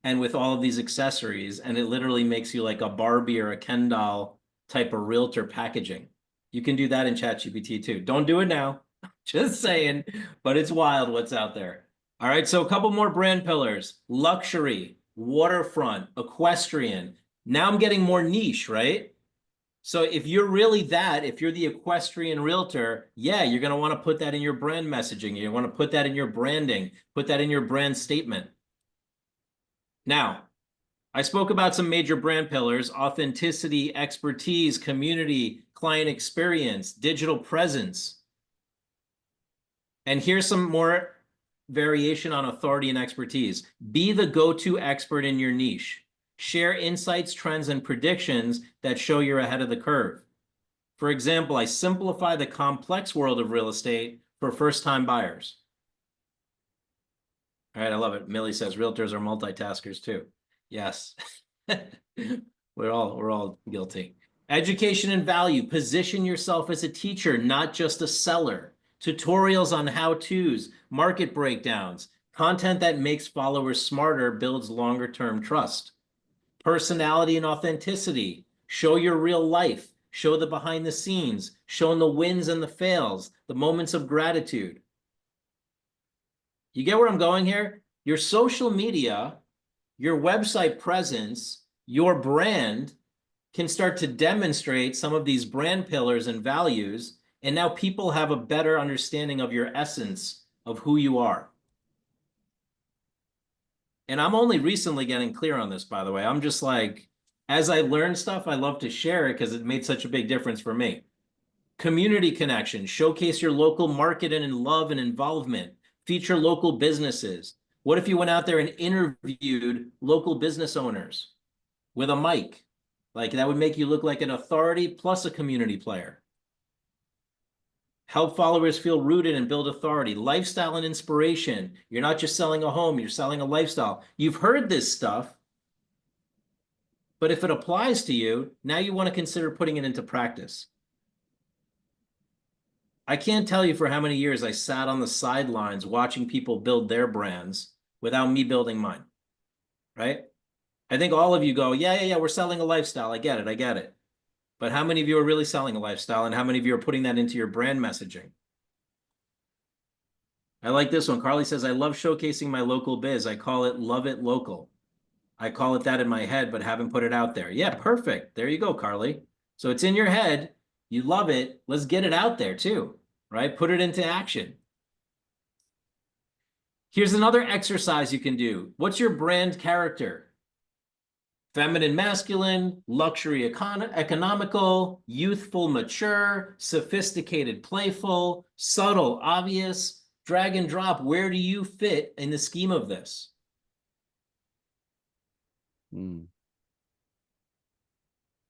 [SPEAKER 1] and with all of these accessories. And it literally makes you like a Barbie or a Ken doll type of realtor packaging. You can do that in ChatGPT too. Don't do it now. Just saying, but it's wild what's out there. All right, so a couple more brand pillars: luxury, waterfront, equestrian. Now I'm getting more niche, right? So if you're really that, if you're the equestrian realtor, yeah, you're going to want to put that in your brand messaging. You want to put that in your branding, put that in your brand statement. Now, I spoke about some major brand pillars: authenticity, expertise, community, client experience, digital presence. And here's some more variation on authority and expertise. Be the go-to expert in your niche. Share insights, trends, and predictions that show you're ahead of the curve. For example, I simplify the complex world of real estate for first-time buyers. All right, I love it. Millie says realtors are multitaskers too. Yes. we're all guilty. Education and value. Position yourself as a teacher, not just a seller. Tutorials on how-tos, market breakdowns, content that makes followers smarter, builds longer-term trust. Personality and authenticity. Show your real life. Show the behind the scenes. Show the wins and the fails, the moments of gratitude. You get where I'm going here? Your social media, your website presence, your brand can start to demonstrate some of these brand pillars and values. And now people have a better understanding of your essence of who you are. And I'm only recently getting clear on this, by the way. I'm just like, as I learn stuff, I love to share it because it made such a big difference for me. Community connection, showcase your local market and in love and involvement, feature local businesses. What if you went out there and interviewed local business owners with a mic? Like that would make you look like an authority plus a community player. Help followers feel rooted and build authority. Lifestyle and inspiration. You're not just selling a home, you're selling a lifestyle. You've heard this stuff, but if it applies to you, now you want to consider putting it into practice. I can't tell you for how many years I sat on the sidelines watching people build their brands without me building mine, right? I think all of you go, yeah, we're selling a lifestyle. I get it. But how many of you are really selling a lifestyle, and how many of you are putting that into your brand messaging? I like this one. Carly says, I love showcasing my local biz. I call it Love It Local. I call it that in my head, but haven't put it out there. Yeah, perfect. There you go, Carly. So it's in your head. You love it. Let's get it out there too, right? Put it into action. Here's another exercise you can do. What's your brand character? Feminine, masculine, luxury, economical, youthful, mature, sophisticated, playful, subtle, obvious, drag and drop. Where do you fit in the scheme of this?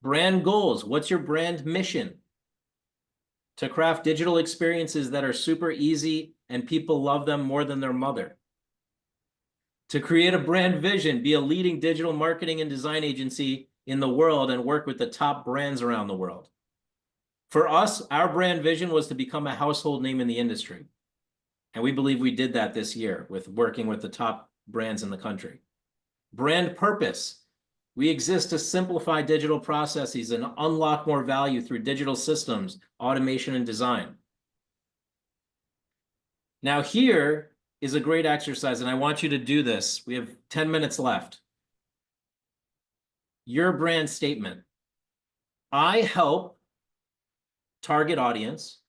[SPEAKER 1] Brand goals. What's your brand mission? To craft digital experiences that are super easy and people love them more than their mother. To create a brand vision, be a leading digital marketing and design agency in the world and work with the top brands around the world. For us, our brand vision was to become a household name in the industry. And we believe we did that this year with working with the top brands in the country. Brand purpose. We exist to simplify digital processes and unlock more value through digital systems, automation, and design. Now here is a great exercise, and I want you to do this. We have 10 minutes left. Your brand statement. I help target audience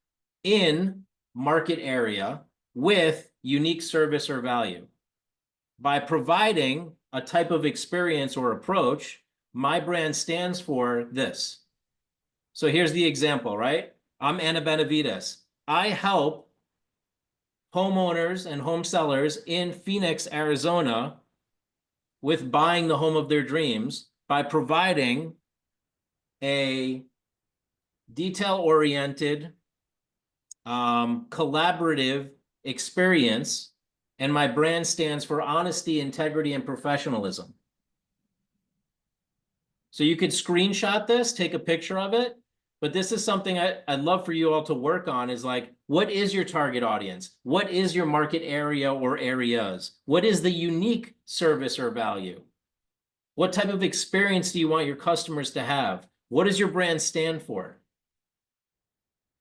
[SPEAKER 1] in market area with unique service or value. By providing a type of experience or approach, my brand stands for this. So here's the example, right? I'm Anna Benavides. I help homeowners and home sellers in Phoenix, Arizona with buying the home of their dreams by providing a detail-oriented, collaborative experience, and my brand stands for honesty, integrity, and professionalism. So you could screenshot this, take a picture of it, but this is something I'd love for you all to work on is like, what is your target audience? What is your market area or areas? What is the unique service or value? What type of experience do you want your customers to have? What does your brand stand for?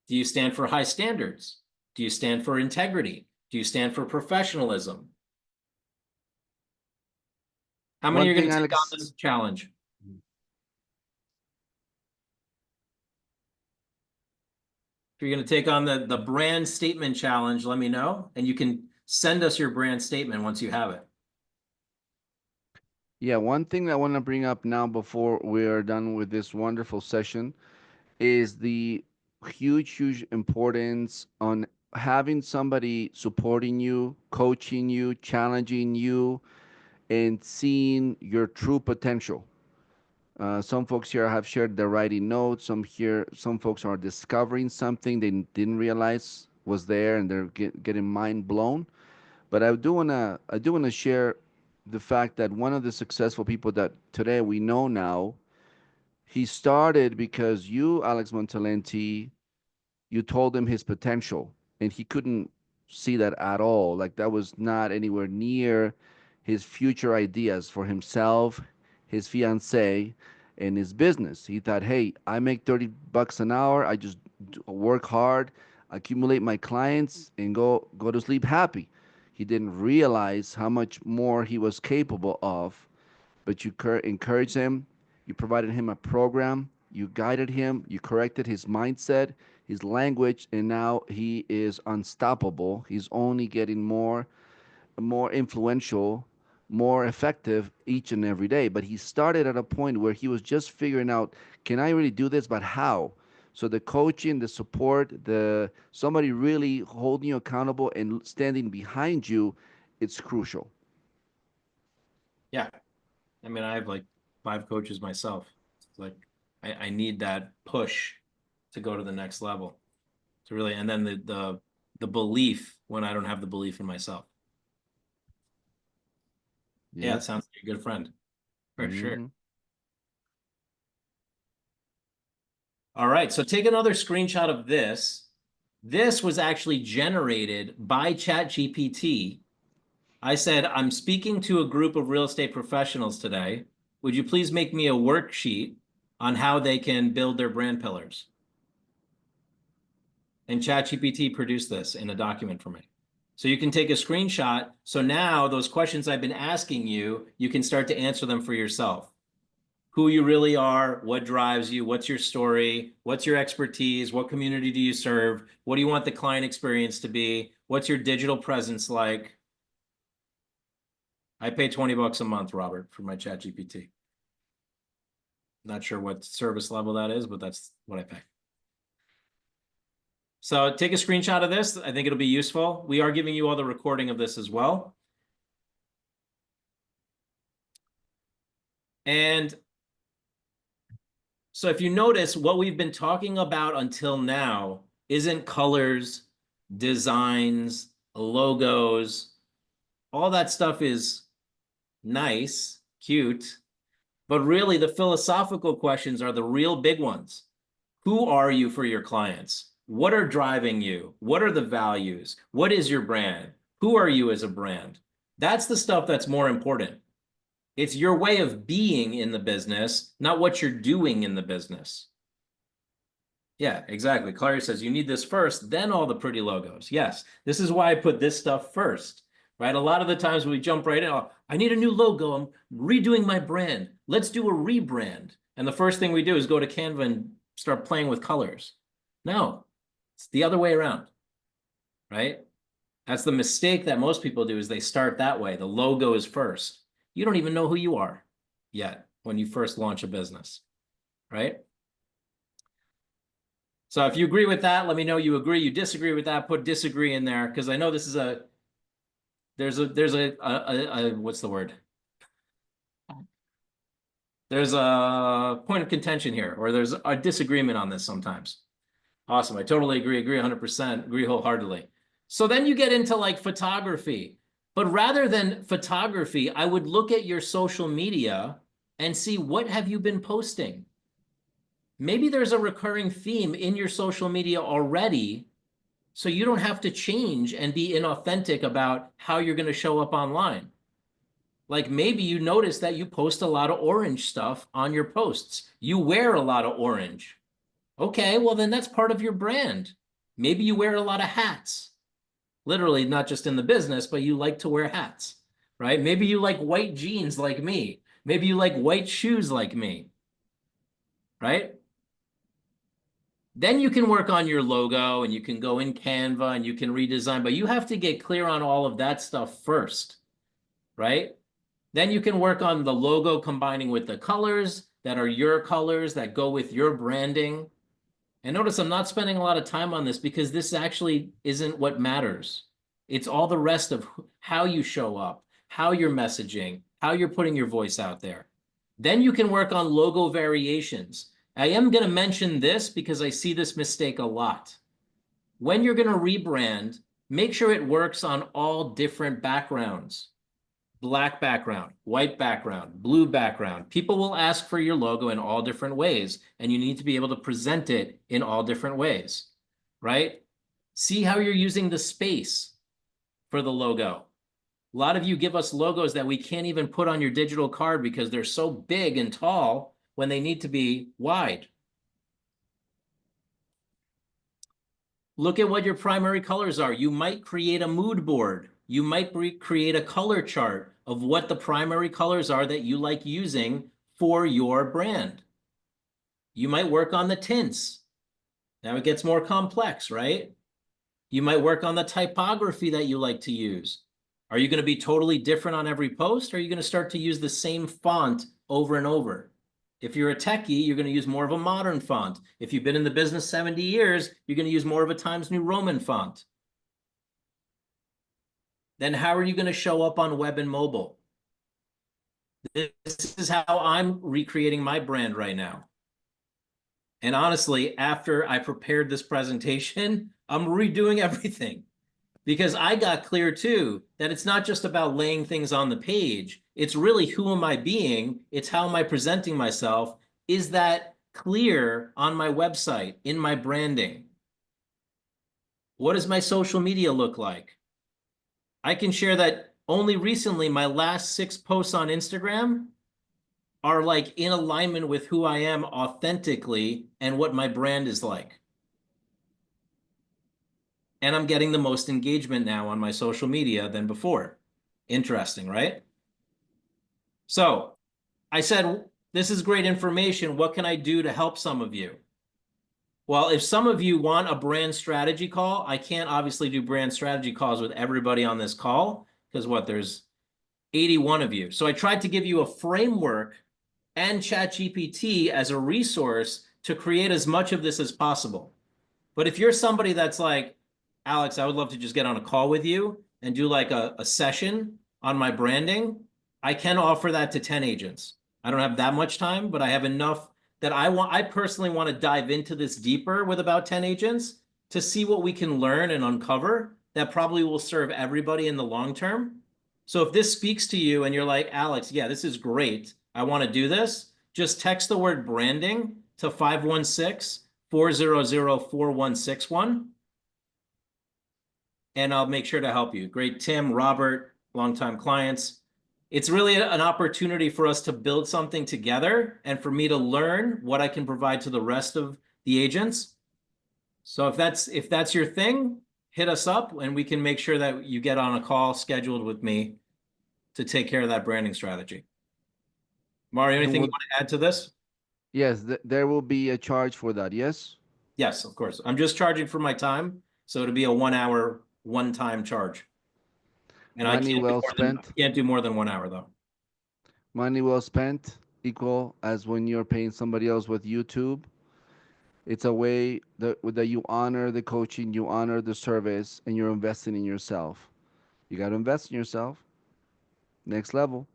[SPEAKER 1] Do you stand for high standards? Do you stand for integrity? Do you stand for professionalism? How many
[SPEAKER 2] One
[SPEAKER 1] are going
[SPEAKER 2] thing,
[SPEAKER 1] to take on
[SPEAKER 2] Alex.
[SPEAKER 1] this challenge? If you're going to take on the brand statement challenge, let me know. And you can send us your brand statement once you have it.
[SPEAKER 2] Yeah, one thing I want to bring up now before we are done with this wonderful session is the huge importance on having somebody supporting you, coaching you, challenging you, and seeing your true potential. Some folks here have shared their writing notes. Some folks are discovering something they didn't realize was there, and they're getting mind blown. But I do wanna share the fact that one of the successful people that today we know now, he started because you, Alex Montalenti, you told him his potential, and he couldn't see that at all. Like that was not anywhere near his future ideas for himself, his fiance, and his business. He thought, hey, I make $30 an hour. I just work hard, accumulate my clients, and go to sleep happy. He didn't realize how much more he was capable of, but you encouraged him, you provided him a program, you guided him, you corrected his mindset, his language, and now he is unstoppable. He's only getting more influential, more effective each and every day. But he started at a point where he was just figuring out, can I really do this? But how? So the coaching, the support, the somebody really holding you accountable and standing behind you, it's crucial.
[SPEAKER 1] Yeah. I mean, I have like 5 coaches myself. It's like I need that push to go to the next level. To really, and then the belief when I don't have the belief in myself. Yeah, it
[SPEAKER 2] Yep.
[SPEAKER 1] sounds like a good friend. For sure.
[SPEAKER 2] Hmm.
[SPEAKER 1] All right, so take another screenshot of this. This was actually generated by ChatGPT. I said, I'm speaking to a group of real estate professionals today. Would you please make me a worksheet on how they can build their brand pillars? And ChatGPT produced this in a document for me. So you can take a screenshot. So now those questions I've been asking you, you can start to answer them for yourself. Who you really are, what drives you, what's your story, what's your expertise, what community do you serve, what do you want the client experience to be, what's your digital presence like? I pay $20 a month, Robert, for my chat GPT. Not sure what service level that is, but that's what I pay. So take a screenshot of this. I think it'll be useful. We are giving you all the recording of this as well. And so if you notice, what we've been talking about until now isn't colors, designs, logos. All that stuff is nice, cute, but really the philosophical questions are the real big ones. Who are you for your clients? What are driving you? What are the values? What is your brand? Who are you as a brand? That's the stuff that's more important. It's your way of being in the business, not what you're doing in the business. Yeah, exactly. Clary says you need this first, then all the pretty logos. Yes, this is why I put this stuff first, right? A lot of the times we jump right in. Oh, I need a new logo. I'm redoing my brand. Let's do a rebrand. And the first thing we do is go to Canva and start playing with colors. No, it's the other way around, right? That's the mistake that most people do is they start that way. The logo is first. You don't even know who you are yet when you first launch a business, right? So if you agree with that, let me know you agree. You disagree with that, put disagree in there because I know this is there's a what's the word? There's a point of contention here, or there's a disagreement on this sometimes. Awesome. I totally agree 100%, agree wholeheartedly. So then you get into like photography. But rather than photography, I would look at your social media and see what have you been posting. Maybe there's a recurring theme in your social media already, so you don't have to change and be inauthentic about how you're going to show up online. Like maybe you notice that you post a lot of orange stuff on your posts. You wear a lot of orange. Okay, well, then that's part of your brand. Maybe you wear a lot of hats. Literally, not just in the business, but you like to wear hats, right? Maybe you like white jeans like me. Maybe you like white shoes like me, right? Then you can work on your logo and you can go in Canva and you can redesign, but you have to get clear on all of that stuff first, right? Then you can work on the logo combining with the colors that are your colors that go with your branding. And notice I'm not spending a lot of time on this because this actually isn't what matters. It's all the rest of how you show up, how you're messaging, how you're putting your voice out there. Then you can work on logo variations. I am going to mention this because I see this mistake a lot. When you're going to rebrand, make sure it works on all different backgrounds. Black background, white background, blue background. People will ask for your logo in all different ways, and you need to be able to present it in all different ways, right? See how you're using the space for the logo. A lot of you give us logos that we can't even put on your digital card because they're so big and tall when they need to be wide. Look at what your primary colors are. You might create a mood board. You might create a color chart of what the primary colors are that you like using for your brand. You might work on the tints. Now it gets more complex, right? You might work on the typography that you like to use. Are you going to be totally different on every post, or are you going to start to use the same font over and over? If you're a techie, you're going to use more of a modern font. If you've been in the business 70 years, you're going to use more of a Times New Roman font. Then how are you going to show up on web and mobile? This is how I'm recreating my brand right now. And honestly, after I prepared this presentation, I'm redoing everything because I got clear too that it's not just about laying things on the page. It's really who am I being? It's how am I presenting myself? Is that clear on my website, in my branding? What does my social media look like? I can share that only recently, my last 6 posts on Instagram are like in alignment with who I am authentically and what my brand is like. And I'm getting the most engagement now on my social media than before. Interesting, right? So I said, this is great information. What can I do to help some of you? Well, if some of you want a brand strategy call, I can't obviously do brand strategy calls with everybody on this call because what, there's 81 of you. So I tried to give you a framework and ChatGPT as a resource to create as much of this as possible. But if you're somebody that's like, Alex, I would love to just get on a call with you and do like a session on my branding, I can offer that to 10 agents. I don't have that much time, but I have enough that I personally want to dive into this deeper with about 10 agents to see what we can learn and uncover that probably will serve everybody in the long term. So if this speaks to you and you're like, Alex, yeah, this is great. I want to do this. Just text the word branding to 516-400-4161. And I'll make sure to help you. Great, Tim, Robert, longtime clients. It's really an opportunity for us to build something together and for me to learn what I can provide to the rest of the agents. So if that's your thing, hit us up and we can make sure that you get on a call scheduled with me to take care of that branding strategy. Mario,
[SPEAKER 2] And
[SPEAKER 1] anything you
[SPEAKER 2] will,
[SPEAKER 1] want to add to this?
[SPEAKER 2] yes, there will be a charge for that. Yes.
[SPEAKER 1] Yes, of course. I'm just charging for my time, so it'll be a 1 hour, one-time charge. And I
[SPEAKER 2] Money well spent.
[SPEAKER 1] can't do more than 1 hour though.
[SPEAKER 2] Money well spent equal as when you're paying somebody else with YouTube. It's a way that you honor the coaching, you honor the service, and you're investing in yourself. You got to invest in yourself. Next level.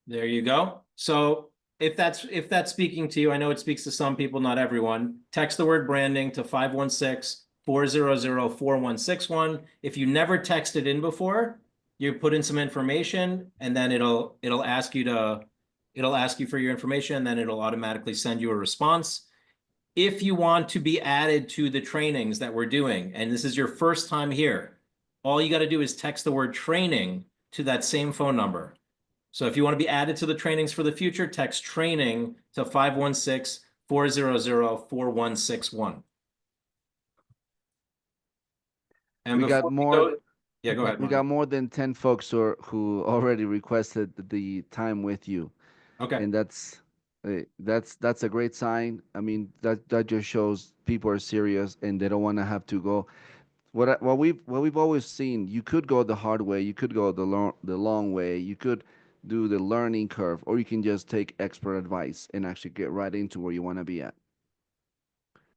[SPEAKER 1] There you go. So if that's speaking to you, I know it speaks to some people, not everyone. Text the word branding to 516-400-4161. If you never texted in before, you put in some information, and then it'll ask you to it'll ask you for your information, and then it'll automatically send you a response. If you want to be added to the trainings that we're doing, and this is your first time here, all you got to do is text the word training to that same phone number. So if you want to be added to the trainings for the future, text training to 516-400-4161. And
[SPEAKER 2] We got
[SPEAKER 1] before we
[SPEAKER 2] more.
[SPEAKER 1] go, yeah, go ahead,
[SPEAKER 2] We got
[SPEAKER 1] Mario.
[SPEAKER 2] more than 10 folks who already requested the time with you,
[SPEAKER 1] Okay.
[SPEAKER 2] and that's a great sign. I mean, that just shows people are serious and they don't want to have to go. What we've always seen, you could go the hard way, you could go the long way, you could do the learning curve, or you can just take expert advice and actually get right into where you want to be at.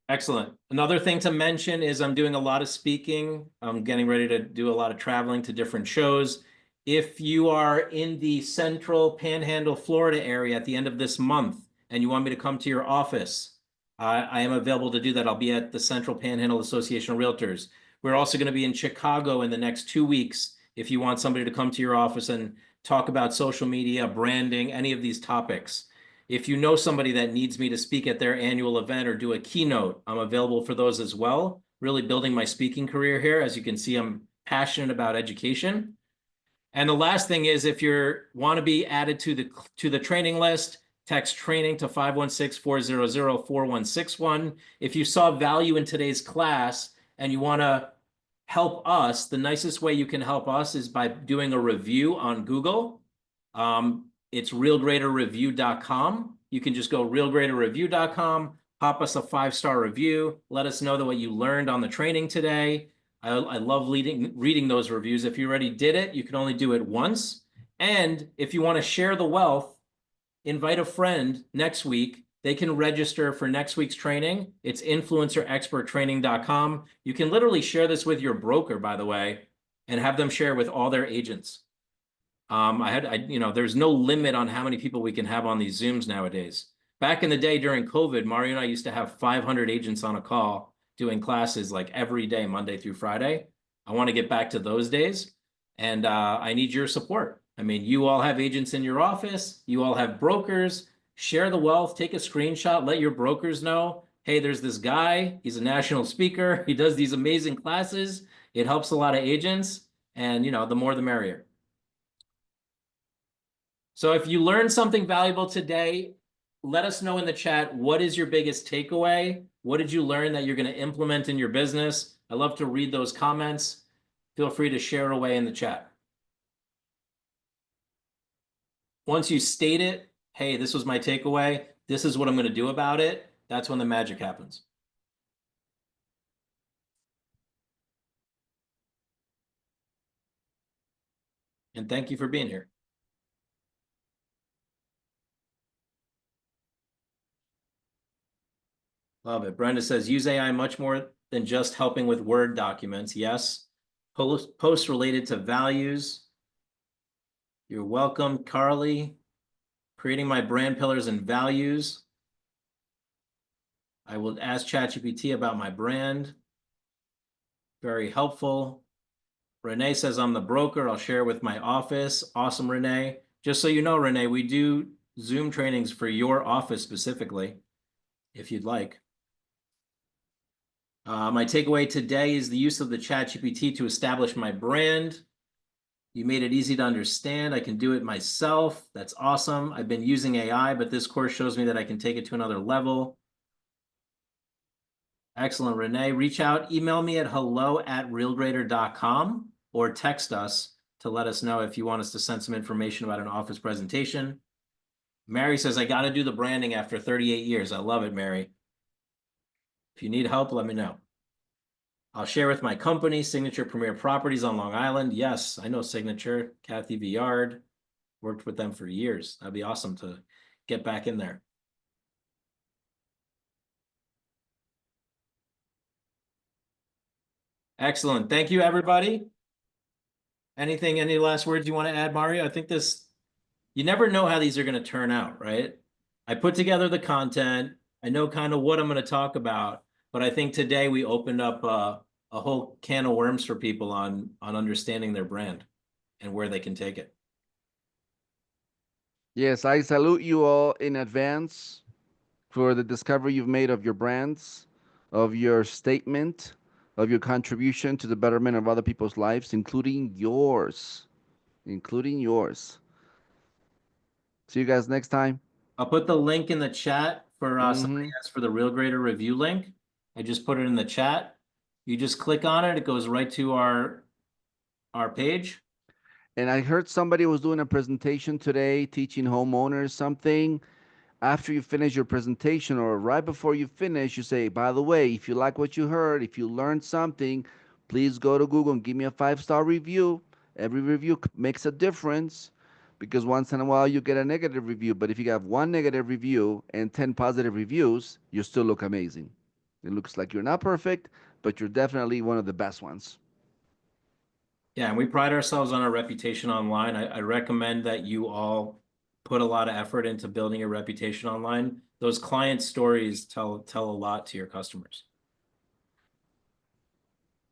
[SPEAKER 1] Excellent. Another thing to mention is I'm doing a lot of speaking. I'm getting ready to do a lot of traveling to different shows. If you are in the central Panhandle, Florida area at the end of this month and you want me to come to your office, I am available to do that. I'll be at the Central Panhandle Association of Realtors. We're also going to be in Chicago in the next 2 weeks if you want somebody to come to your office and talk about social media, branding, any of these topics. If you know somebody that needs me to speak at their annual event or do a keynote, I'm available for those as well. Really building my speaking career here. As you can see, I'm passionate about education. And the last thing is if you want to be added to the training list, text training to 516-400-4161. If you saw value in today's class and you want to help us, the nicest way you can help us is by doing a review on Google. It's realgraderreview.com. You can just go realgraderreview.com, pop us a 5-star review, let us know that what you learned on the training today. I love reading those reviews. If you already did it, you can only do it once. And if you want to share the wealth, invite a friend next week. They can register for next week's training. It's influencerexperttraining.com. You can literally share this with your broker, by the way, and have them share with all their agents. There's no limit on how many people we can have on these Zooms nowadays. Back in the day during COVID, Mario and I used to have 500 agents on a call doing classes like every day, Monday through Friday. I want to get back to those days, and I need your support. I mean, you all have agents in your office, you all have brokers. Share the wealth, take a screenshot, let your brokers know, hey, there's this guy, he's a national speaker, he does these amazing classes. It helps a lot of agents, and the more the merrier. So if you learned something valuable today, let us know in the chat, what is your biggest takeaway? What did you learn that you're going to implement in your business? I love to read those comments. Feel free to share away in the chat. Once you state it, hey, this was my takeaway, this is what I'm going to do about it, that's when the magic happens. And thank you for being here. Love it. Brenda says, use AI much more than just helping with Word documents. Yes. Posts related to values. You're welcome, Carly. Creating my brand pillars and values. I will ask ChatGPT about my brand. Very helpful. Renee says, I'm the broker. I'll share with my office. Awesome, Renee. Just so you know, Renee, we do Zoom trainings for your office specifically, if you'd like. My takeaway today is the use of the ChatGPT to establish my brand. You made it easy to understand. I can do it myself. That's awesome. I've been using AI, but this course shows me that I can take it to another level. Excellent, Renee. Reach out, email me at hello@realgrader.com or text us to let us know if you want us to send some information about an office presentation. Mary says, I got to do the branding after 38 years. I love it, Mary. If you need help, let me know. I'll share with my company, Signature Premier Properties on Long Island. Yes, I know Signature, Kathy Villard. Worked with them for years. That'd be awesome to get back in there. Excellent. Thank you, everybody. Any last words you want to add, Mario? I think you never know how these are going to turn out, right? I put together the content. I know kind of what I'm going to talk about, but I think today we opened up a whole can of worms for people on understanding their brand. and where they can take it.
[SPEAKER 2] Yes, I salute you all in advance for the discovery you've made of your brands, of your statement, of your contribution to the betterment of other people's lives, including yours. Including yours. See you guys next time.
[SPEAKER 1] I'll put the link in the chat for somebody
[SPEAKER 2] Hmm.
[SPEAKER 1] asked for the Real Grader review link. I just put it in the chat. You just click on it, it goes right to our page.
[SPEAKER 2] And I heard somebody was doing a presentation today teaching homeowners something. After you finish your presentation or right before you finish, you say, by the way, if you like what you heard, if you learned something, please go to Google and give me a 5-star review. Every review makes a difference because once in a while you get a negative review. But if you have one negative review and 10 positive reviews, you still look amazing. It looks like you're not perfect, but you're definitely one of the best ones.
[SPEAKER 1] Yeah, and we pride ourselves on our reputation online. I recommend that you all put a lot of effort into building a reputation online. Those client stories tell a lot to your customers.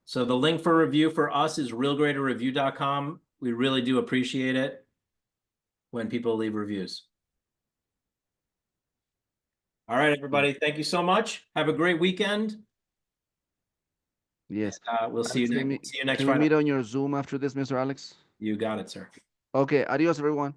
[SPEAKER 1] So the link for review for us is realgraderreview.com. We really do appreciate it when people leave reviews. All right, everybody. Thank you so much. Have a great weekend.
[SPEAKER 2] Yes.
[SPEAKER 1] We'll see you
[SPEAKER 2] Alex,
[SPEAKER 1] next. See you next
[SPEAKER 2] can we
[SPEAKER 1] Friday.
[SPEAKER 2] meet on your Zoom after this, Mr. Alex?
[SPEAKER 1] You got it, sir.
[SPEAKER 2] Okay. Adios, everyone.